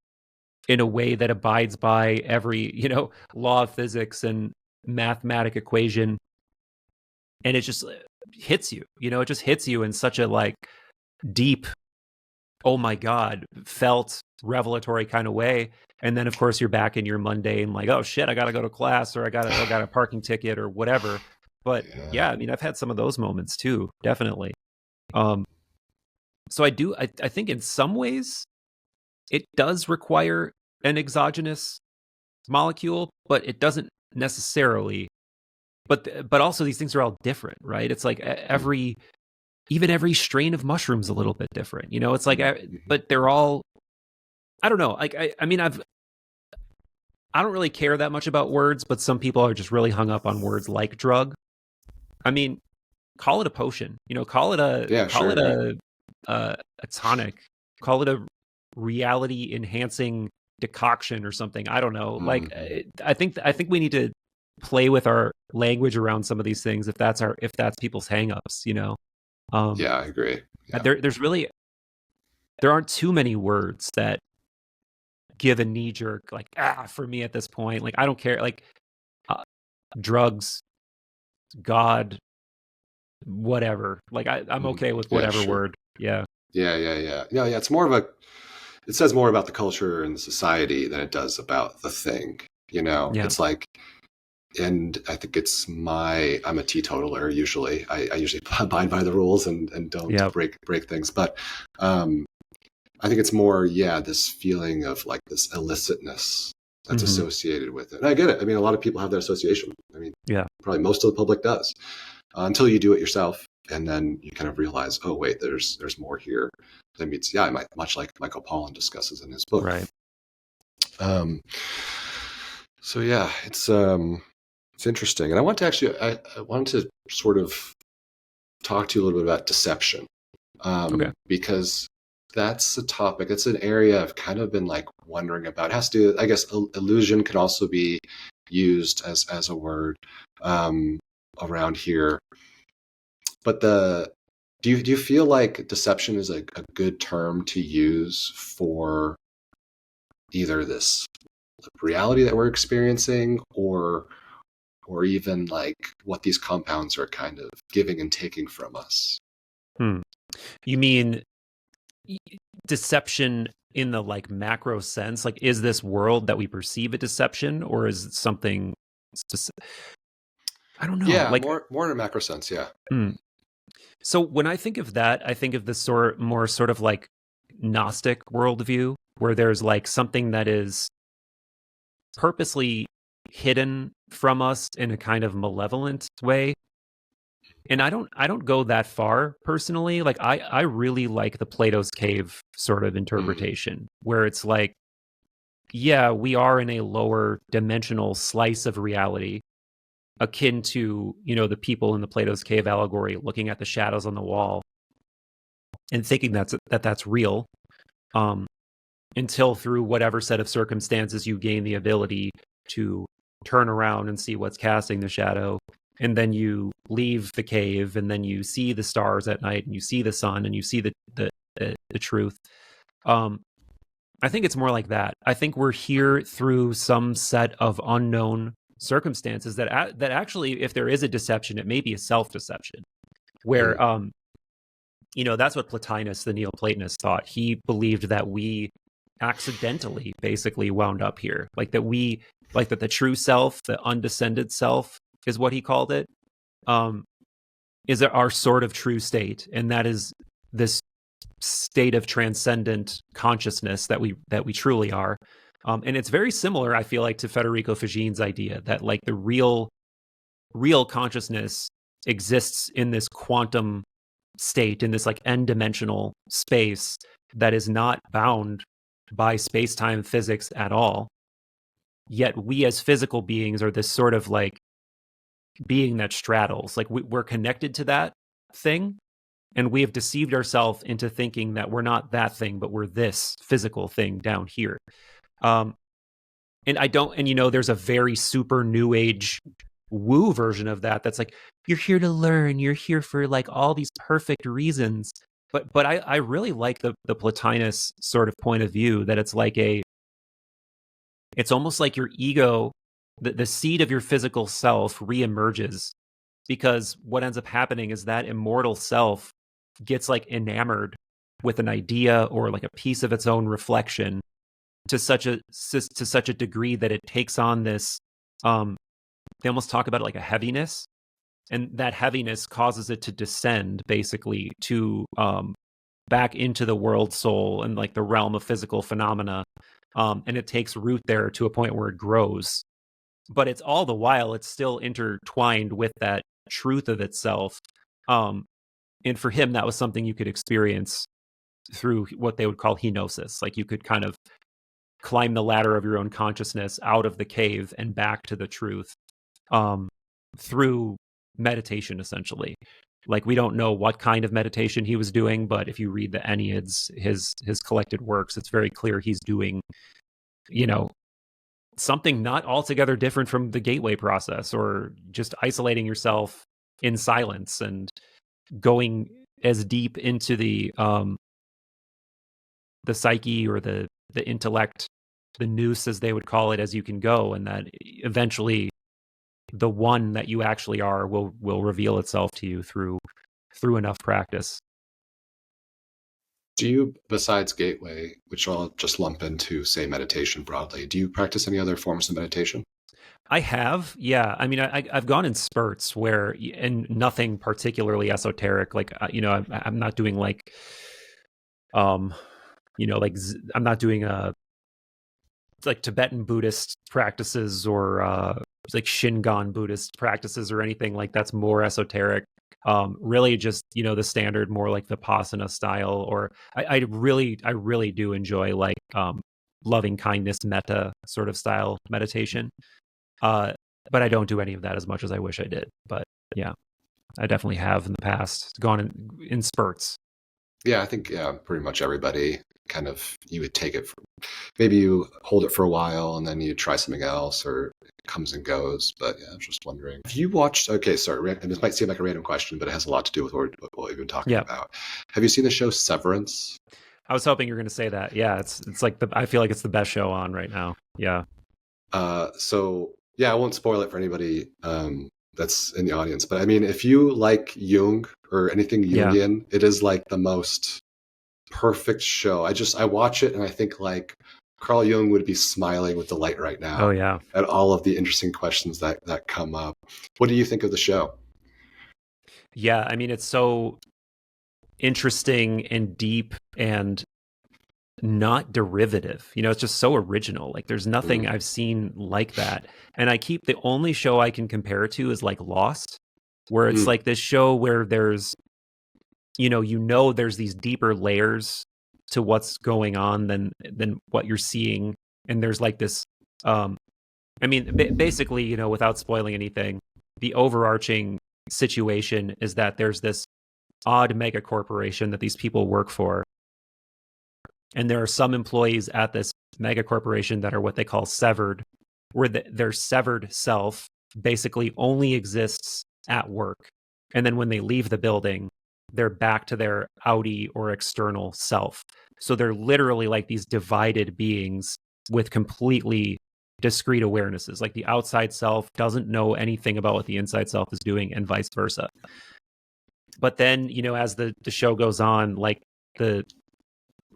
in a way that abides by every, you know, law of physics and mathematic equation. And it just hits you, you know, it just hits you in such a like deep, oh my God, felt revelatory kind of way. And then of course you're back in your mundane, like, oh shit, I got to go to class, or I got a parking ticket or whatever. But yeah, I mean, I've had some of those moments too, definitely. So I think in some ways it does require an exogenous molecule, but it doesn't necessarily. But also these things are all different, right? It's like even every strain of mushroom's a little bit different, you know? It's like, but they're all, I don't know. Like, I mean, I don't really care that much about words, but some people are just really hung up on words like drug. I mean, call it a potion, you know, call it a tonic, call it a reality enhancing decoction or something. I don't know. Like, I think we need to play with our language around some of these things if that's people's hangups, you know. I agree. Yeah. There aren't too many words that give a knee jerk like for me at this point. Like I don't care. Like drugs, God, whatever. Like I'm okay with whatever word. Yeah. Yeah. It's more of it says more about the culture and the society than it does about the thing. You know, it's like, and I think I'm a teetotaler usually. I usually abide by the rules and don't break things. But I think it's more, this feeling of like this illicitness that's associated with it. And I get it. I mean, a lot of people have that association. I mean, probably most of the public does, until you do it yourself. And then you kind of realize, oh, wait, there's more here. That means, much like Michael Pollan discusses in his book. Right. So yeah, it's interesting. And I want to actually, I wanted to sort of talk to you a little bit about deception. Because that's a topic, it's an area I've kind of been like wondering about. It has to, I guess, illusion can also be used as a word around here. But do you feel like deception is a good term to use for either this reality that we're experiencing or or even like what these compounds are kind of giving and taking from us. You mean deception in the like macro sense? Like, is this world that we perceive a deception, or is it something specific? I don't know. Yeah, like more in a macro sense. Yeah. So when I think of that, I think of this more sort of like Gnostic worldview, where there's like something that is purposely hidden from us in a kind of malevolent way. And I don't go that far personally. Like I really like the Plato's cave sort of interpretation, where it's like, yeah, we are in a lower dimensional slice of reality, akin to, the people in the Plato's cave allegory looking at the shadows on the wall and thinking that's real, until through whatever set of circumstances you gain the ability to turn around and see what's casting the shadow. And then you leave the cave, and then you see the stars at night, and you see the sun, and you see the truth. I think it's more like that. I think we're here through some set of unknown circumstances that actually, if there is a deception, it may be a self-deception, where that's what Plotinus, the Neoplatonist, thought. He believed that we accidentally basically wound up here, like that the true self, the undescended self, is what he called it, is our sort of true state, and that is this state of transcendent consciousness that we truly are. And it's very similar, I feel like, to Federico Faggine's idea that like the real consciousness exists in this quantum state, in this like n-dimensional space that is not bound by space-time physics at all. Yet we as physical beings are this sort of like being that straddles, like we're connected to that thing, and we have deceived ourselves into thinking that we're not that thing, but we're this physical thing down here. And there's a very super new age woo version of that that's like, you're here to learn, you're here for like all these perfect reasons. But I really like the Plotinus sort of point of view, that it's like it's almost like your ego, the seed of your physical self reemerges, because what ends up happening is that immortal self gets like enamored with an idea or like a piece of its own reflection to such a degree that it takes on this, they almost talk about it like a heaviness, and that heaviness causes it to descend basically to back into the world soul and like the realm of physical phenomena, and it takes root there to a point where it grows. But it's all the while, it's still intertwined with that truth of itself. And for him, that was something you could experience through what they would call henosis. Like you could kind of climb the ladder of your own consciousness out of the cave and back to the truth, through meditation, essentially. Like, we don't know what kind of meditation he was doing, but if you read the Enneads, his collected works, it's very clear he's doing, something not altogether different from the gateway process, or just isolating yourself in silence and going as deep into the psyche, or the intellect, the nous, as they would call it, as you can go, and that eventually the one that you actually are will reveal itself to you through enough practice. Do you, besides gateway, which I'll just lump into, say, meditation broadly, do you practice any other forms of meditation? I have, yeah. I mean, I've gone in spurts where, and nothing particularly esoteric. Like, I'm not doing like, I'm not doing like Tibetan Buddhist practices, or like Shingon Buddhist practices, or anything like that's more esoteric. Really just, the standard, more like Vipassana style, or I really do enjoy like loving kindness, metta sort of style meditation. But I don't do any of that as much as I wish I did. But yeah, I definitely have in the past gone in spurts. Yeah, I think pretty much everybody kind of, you would take it maybe you hold it for a while and then you try something else, or it comes and goes. But yeah, I was just wondering, have you watched, okay, sorry, and this might seem like a random question, but it has a lot to do with what we've been talking about. Have you seen the show Severance? I was hoping you were going to say that. Yeah, it's like I feel like it's the best show on right now. Yeah. So Yeah, I won't spoil it for anybody that's in the audience. But I mean, if you like Jung or anything Yeah. Jungian, it is like the most perfect show. I watch it and I think like Carl Jung would be smiling with delight right now Oh yeah. at all of the interesting questions that come up. What do you think of the show? Yeah, I mean, it's so interesting and deep and not derivative. You know, it's just so original. Like there's nothing I've seen like that. And the only show I can compare it to is like Lost, where it's like this show where there's, there's these deeper layers to what's going on than what you're seeing. And there's like this, basically, without spoiling anything, the overarching situation is that there's this odd mega corporation that these people work for. And there are some employees at this mega corporation that are what they call severed, where their severed self basically only exists at work. And then when they leave the building, they're back to their outie or external self. So they're literally like these divided beings with completely discrete awarenesses. Like the outside self doesn't know anything about what the inside self is doing and vice versa. But then, as the show goes on, like the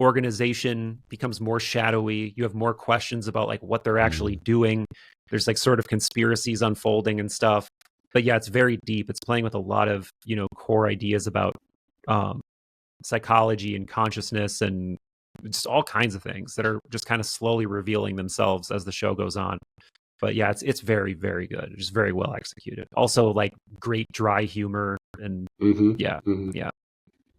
organization becomes more shadowy. You have more questions about like what they're actually doing. There's like sort of conspiracies unfolding and stuff. But yeah, it's very deep. It's playing with a lot of, core ideas about psychology and consciousness and just all kinds of things that are just kind of slowly revealing themselves as the show goes on. But yeah, it's very, very good. Just very well executed. Also like great dry humor and yeah.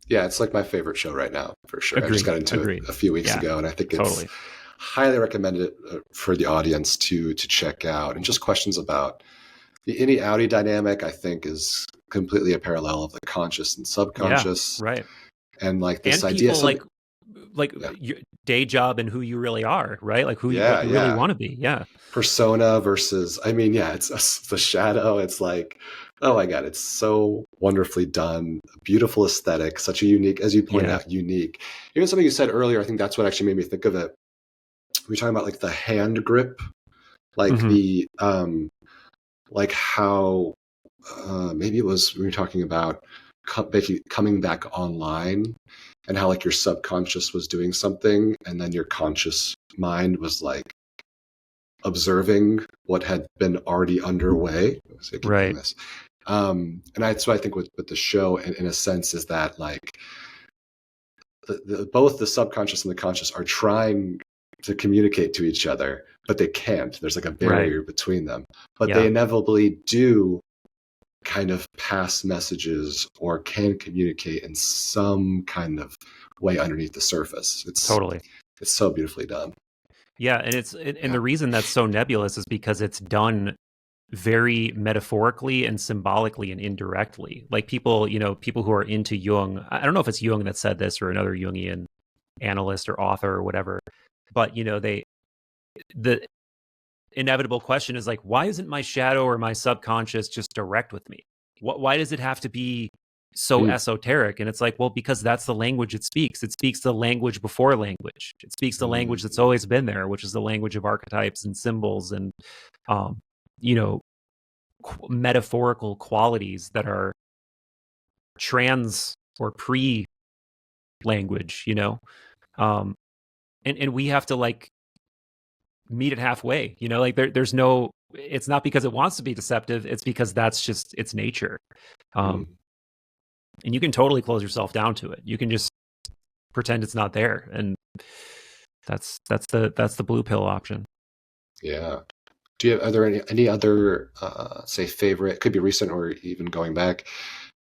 Yeah, it's like my favorite show right now, for sure. Agreed. I just got into it a few weeks ago, and I think it's highly recommended for the audience to check out. And just questions about the innie-outie dynamic, I think, is completely a parallel of the conscious and subconscious. Yeah, right. And like this and idea, people, your day job and who you really are, right? Like what you really want to be. Yeah. Persona versus, it's the shadow. It's like, oh my God, it's so wonderfully done. Beautiful aesthetic, such a unique, as you pointed out, unique. Even something you said earlier, I think that's what actually made me think of it. We were talking about like the hand grip, like the, like how, maybe it was, we were talking about coming back online and how like your subconscious was doing something and then your conscious mind was like observing what had been already underway. Right. And that's what I think with the show in a sense is that like both the subconscious and the conscious are trying to communicate to each other, but they can't. There's like a barrier between them, but they inevitably do kind of pass messages or can communicate in some kind of way underneath the surface. It's so beautifully done. Yeah, and the reason that's so nebulous is because it's done very metaphorically and symbolically and indirectly. Like people who are into Jung, I don't know if it's Jung that said this or another Jungian analyst or author or whatever, but the inevitable question is like, why isn't my shadow or my subconscious just direct with me? Why does it have to be so esoteric? And it's like, well, because that's the language it speaks. It speaks the language before language. It speaks the language that's always been there, which is the language of archetypes and symbols and, metaphorical qualities that are trans or pre-language, and we have to like meet it halfway, like there's no, it's not because it wants to be deceptive, it's because that's just its nature. And you can totally close yourself down to it. You can just pretend it's not there, and that's the blue pill option. Yeah. Are there any other say favorite, could be recent or even going back,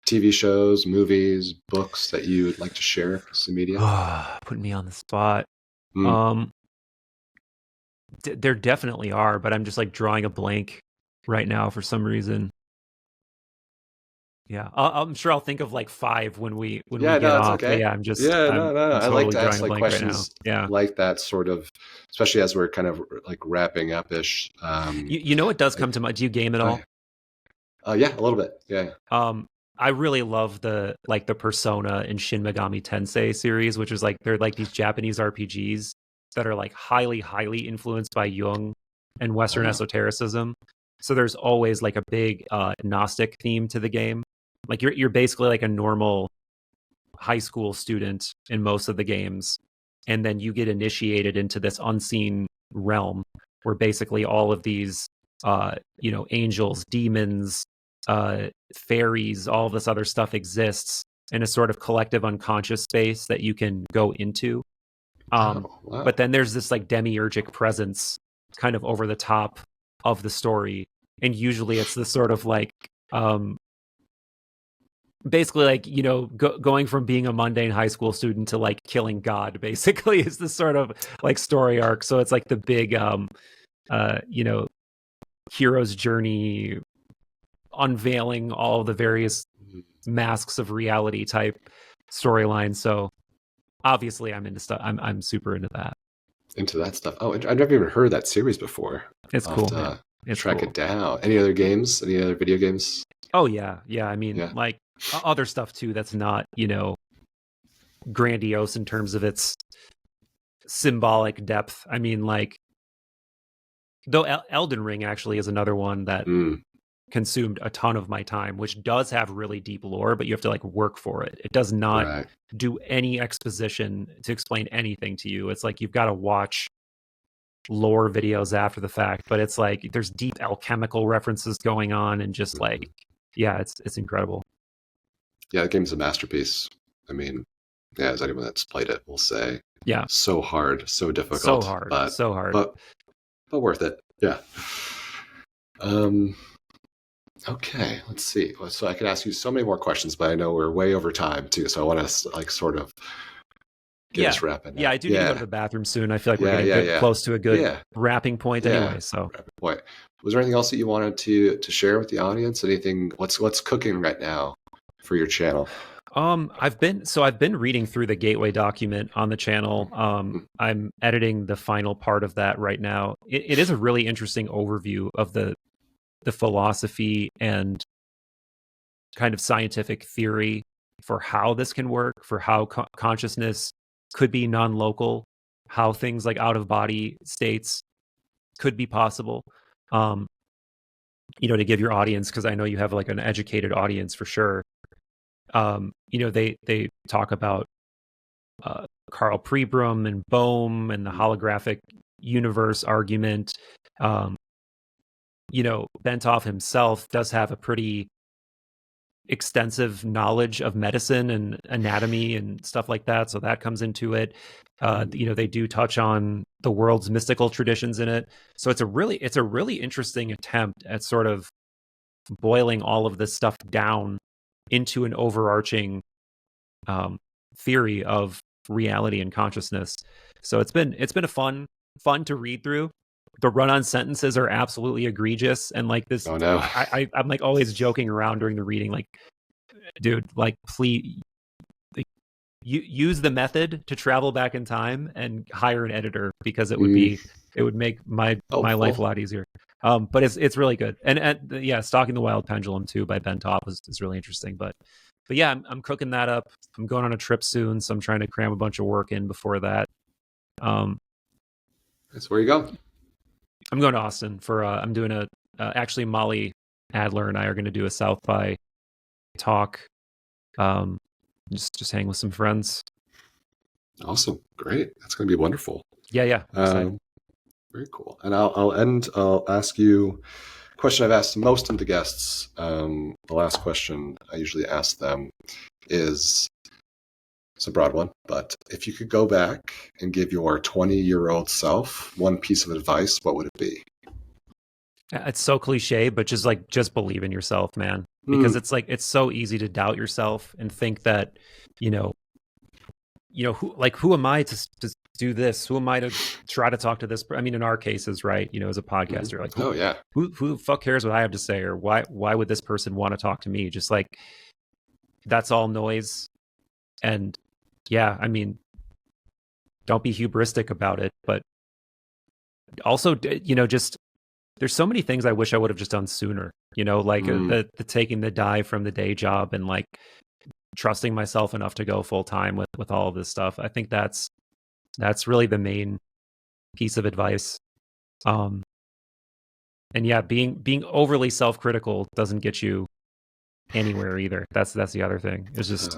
TV shows, movies, books that you would like to share with the media? Putting me on the spot. There definitely are, but I'm just like drawing a blank right now for some reason. Yeah, I'm sure I'll think of like 5 when we get off. Okay. Yeah, I'm totally I like to ask like questions right like that, sort of, especially as we're kind of like wrapping up ish. It does come to mind. Do you game at all? Yeah, a little bit. Yeah. I really love the Persona and Shin Megami Tensei series, which is like they're like these Japanese RPGs that are like highly influenced by Jung and Western esotericism. So there's always like a big Gnostic theme to the game. Like you're basically like a normal high school student in most of the games, and then you get initiated into this unseen realm where basically all of these angels, demons, fairies, all this other stuff exists in a sort of collective unconscious space that you can go into. Wow. But then there's this like demiurgic presence kind of over the top of the story, and usually it's this sort of like basically like going from being a mundane high school student to like killing God basically is this sort of like story arc. So it's like the big hero's journey, unveiling all the various masks of reality type storyline. So obviously I'm into stuff. I'm super into that. Into that stuff. Oh, I've never even heard that series before. It's cool. It's track cool. it down. Any other games? Any other video games? Oh yeah. I mean, like other stuff too. That's not grandiose in terms of its symbolic depth. I mean, like though Elden Ring actually is another one that consumed a ton of my time, which does have really deep lore, but you have to like work for it. It does not do any exposition to explain anything to you. It's like you've got to watch lore videos after the fact, but it's like there's deep alchemical references going on, and just like it's incredible. Yeah, the game's a masterpiece. I mean, as anyone that's played it will say, so hard, so difficult, but worth it. Yeah. Okay, let's see. So I could ask you so many more questions, but I know we're way over time too. So I want to like sort of get us wrapping. Yeah, I do need to go to the bathroom soon. I feel like we're getting close to a good wrapping point anyway. So wrapping point. Was there anything else that you wanted to share with the audience? Anything? What's cooking right now for your channel? I've been reading through the Gateway document on the channel. I'm editing the final part of that right now. It is a really interesting overview of the philosophy and kind of scientific theory for how this can work, for how consciousness could be non-local, how things like out-of-body states could be possible. To give your audience, because I know you have like an educated audience for sure. They talk about Carl Pribram and Bohm and the holographic universe argument. Bentov himself does have a pretty extensive knowledge of medicine and anatomy and stuff like that, so that comes into it. They do touch on the world's mystical traditions in it, so it's a really interesting attempt at sort of boiling all of this stuff down into an overarching theory of reality and consciousness. So it's been a fun to read through. The run-on sentences are absolutely egregious, and like this, oh no, I'm like always joking around during the reading, like, dude, like, please, like, use the method to travel back in time and hire an editor, because it would make my life a lot easier. But it's really good, and Stalking the Wild Pendulum too by Bentov is really interesting. But yeah, I'm cooking that up. I'm going on a trip soon, so I'm trying to cram a bunch of work in before that. That's where you go. I'm going to Austin for I'm doing actually Molly Adler and I are going to do a South by talk. Just hang with some friends. Awesome, great. That's going to be wonderful. Yeah. Very cool. And I'll ask you a question I've asked most of the guests. The last question I usually ask them is, it's a broad one, but if you could go back and give your 20-year-old self one piece of advice, what would it be? It's so cliche, but just believe in yourself, man. Because it's like, it's so easy to doubt yourself and think that, who am I to do this? Who am I to try to talk to this? I mean, in our cases, right? As a podcaster, like, who the fuck cares what I have to say, or why would this person want to talk to me? Just like, that's all noise. And yeah, I mean, don't be hubristic about it, but also, just, there's so many things I wish I would have just done sooner, like the taking the dive from the day job and like trusting myself enough to go full time with all of this stuff. I think that's really the main piece of advice. And yeah, being overly self-critical doesn't get you anywhere either. That's the other thing. It's just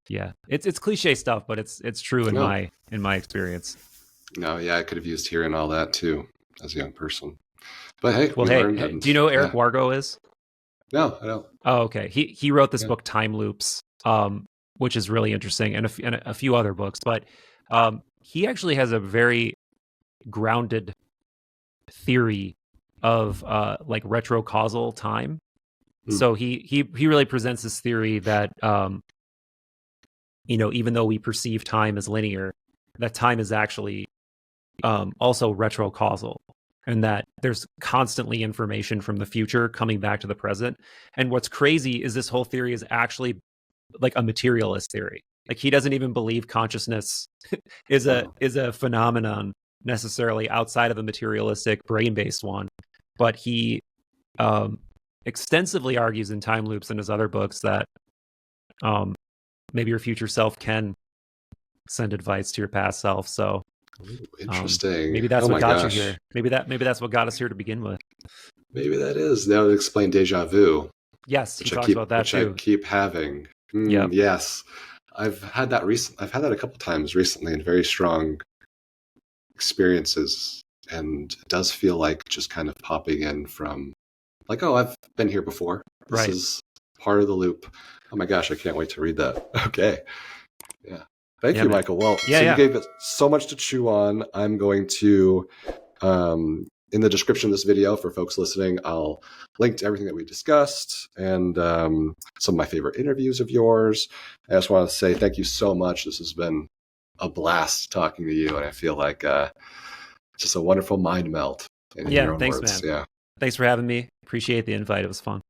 yeah. It's cliche stuff, but it's true in my experience. No, yeah, I could have used hearing all that too as a young person. But hey, well, we learned. Do you know who Eric Wargo is? No, I don't. Oh, okay. He wrote this book, Time Loops, which is really interesting, and a few other books. But he actually has a very grounded theory of like retrocausal time. So he really presents this theory that even though we perceive time as linear, that time is actually also retrocausal, and that there's constantly information from the future coming back to the present. And what's crazy is this whole theory is actually like a materialist theory. Like, he doesn't even believe consciousness is a phenomenon necessarily outside of a materialistic brain-based one, but he extensively argues in Time Loops and his other books that maybe your future self can send advice to your past self. So interesting. Maybe that's what got you here. Maybe that's what got us here to begin with. Maybe that is. That would explain deja vu. Yes, he talks about that too. I keep having. Yes, I've had that I've had that a couple times recently in very strong experiences, and it does feel like just kind of popping in from like, oh, I've been here before. This is part of the loop. Oh my gosh, I can't wait to read that. Okay. Yeah. Thank you, Michael. Well, you gave us so much to chew on. I'm going to, in the description of this video for folks listening, I'll link to everything that we discussed and some of my favorite interviews of yours. I just want to say thank you so much. This has been a blast talking to you, and I feel like just a wonderful mind melt. In your own thanks, words. man. Yeah. Thanks for having me. Appreciate the invite. It was fun.